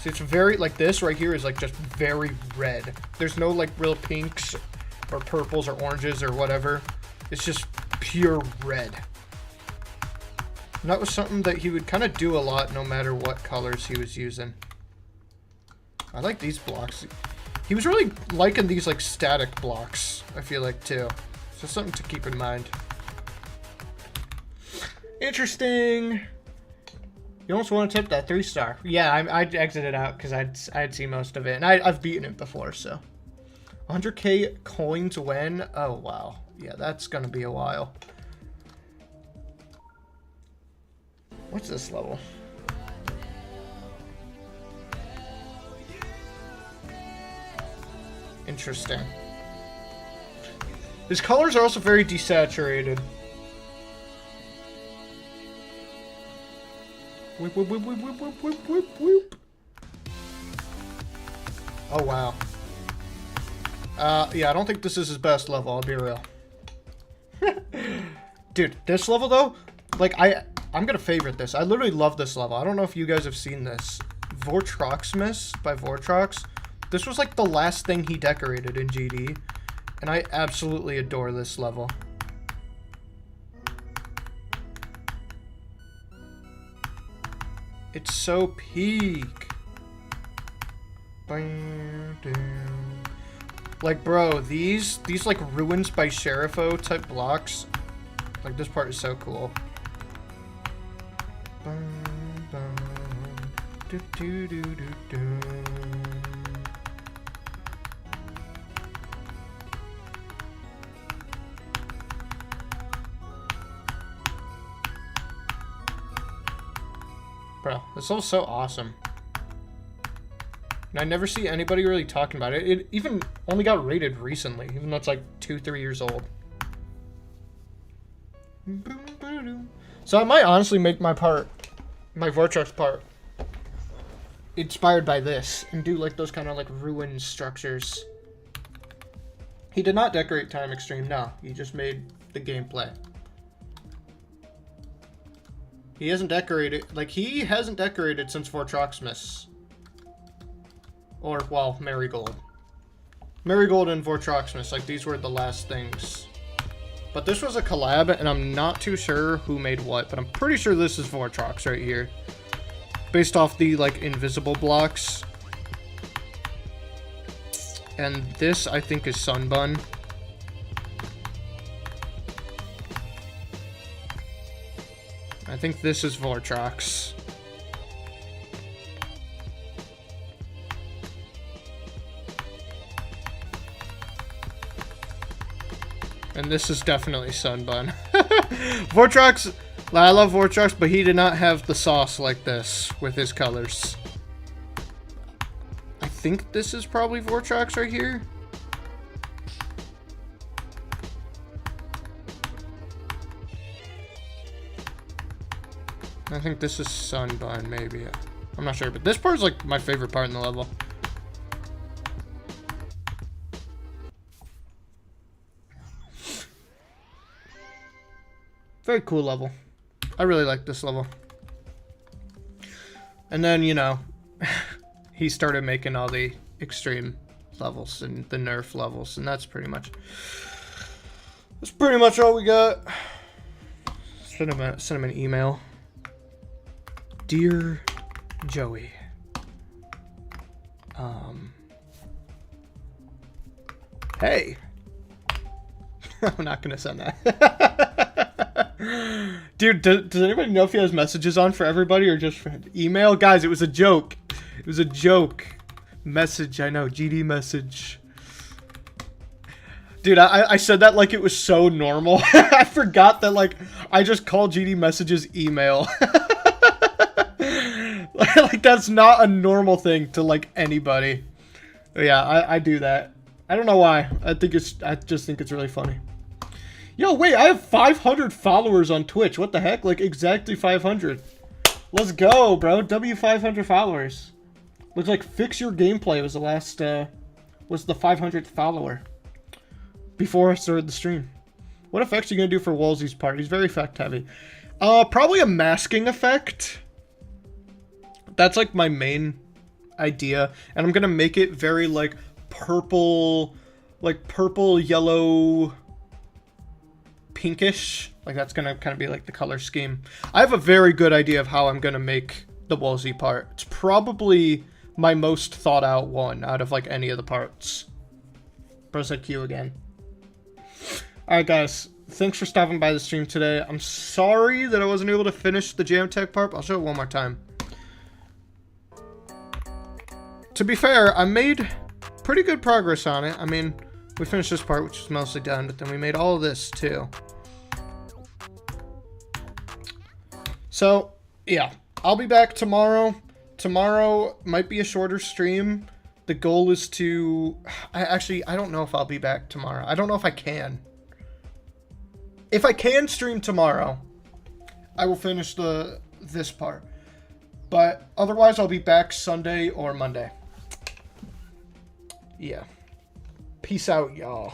See, it's very, like, this right here is, like, just very red. There's no, like, real pinks or purples or oranges or whatever. It's just pure red. And that was something that he would kind of do a lot no matter what colors he was using. I like these blocks. He was really liking these, like, static blocks, I feel like, too. So something to keep in mind. Interesting. You almost want to tip that 3-star. Yeah, I exited out because I'd seen most of it. And I've beaten it before, so. 100k coins when? Oh, wow. Yeah, that's going to be a while. What's this level? Interesting. His colors are also very desaturated. Whoop, whoop, whoop, whoop, whoop, whoop, whoop, whoop, whoop. Oh, wow. Yeah, I don't think this is his best level, I'll be real. Dude, this level, though, like, I'm gonna favorite this. I literally love this level. I don't know if you guys have seen this. Vortroxmas by Vortrox. This was, like, the last thing he decorated in GD, and I absolutely adore this level. It's so peak. Like, bro, these like Ruins by Sherifo type blocks. Like, this part is so cool. Bro, this level's so awesome. And I never see anybody really talking about it. It even only got rated recently, even though it's like 2-3 years old. So I might honestly make my Vortrox part, inspired by this, and do like those kind of like ruin structures. He did not decorate Time Extreme, no. He just made the gameplay. He hasn't decorated, like, he hasn't decorated since Vortroxmas. Or, well, Marigold. Marigold and Vortroxmus, like these were the last things. But this was a collab, and I'm not too sure who made what, but I'm pretty sure this is Vortrox right here. Based off the, like, invisible blocks. And this, I think, is Sunbun. I think this is Vortrox. And this is definitely Sunbun. Vortrox, I love Vortrox, but he did not have the sauce like this with his colors. I think this is probably Vortrox right here. I think this is Sunbun, maybe. I'm not sure, but this part is like my favorite part in the level. Very cool level. I really like this level. And then, you know, he started making all the extreme levels and the nerf levels, and that's pretty much all we got. Send him an email. Dear Joey, hey. I'm not gonna send that. Dude, does anybody know if he has messages on for everybody or just for email? Guys, it was a joke. It was a joke. Message, I know, GD message. Dude, I said that like it was so normal. I forgot that, like, I just call GD messages email. Like, that's not a normal thing to, like, anybody. But yeah, I do that. I don't know why. I just think it's really funny. Yo, wait, I have 500 followers on Twitch. What the heck? Like, exactly 500. Let's go, bro. W500 followers. Looks like Fix Your Gameplay was the last, was the 500th follower. Before I started the stream. What effects are you going to do for Wolsey's part? He's very effect heavy. Probably a masking effect. That's, like, my main idea. And I'm going to make it very, like, purple, yellow, pinkish. Like, that's going to kind of be, like, the color scheme. I have a very good idea of how I'm going to make the Wolsey part. It's probably my most thought out one out of, like, any of the parts. Press that Q again. Alright, guys. Thanks for stopping by the stream today. I'm sorry that I wasn't able to finish the Jamattack part. I'll show it one more time. To be fair, I made pretty good progress on it. I mean, we finished this part, which is mostly done, but then we made all of this, too. So, yeah. I'll be back tomorrow. Tomorrow might be a shorter stream. The goal is to... I don't know if I'll be back tomorrow. I don't know if I can. If I can stream tomorrow, I will finish this part. But otherwise, I'll be back Sunday or Monday. Yeah. Peace out, y'all.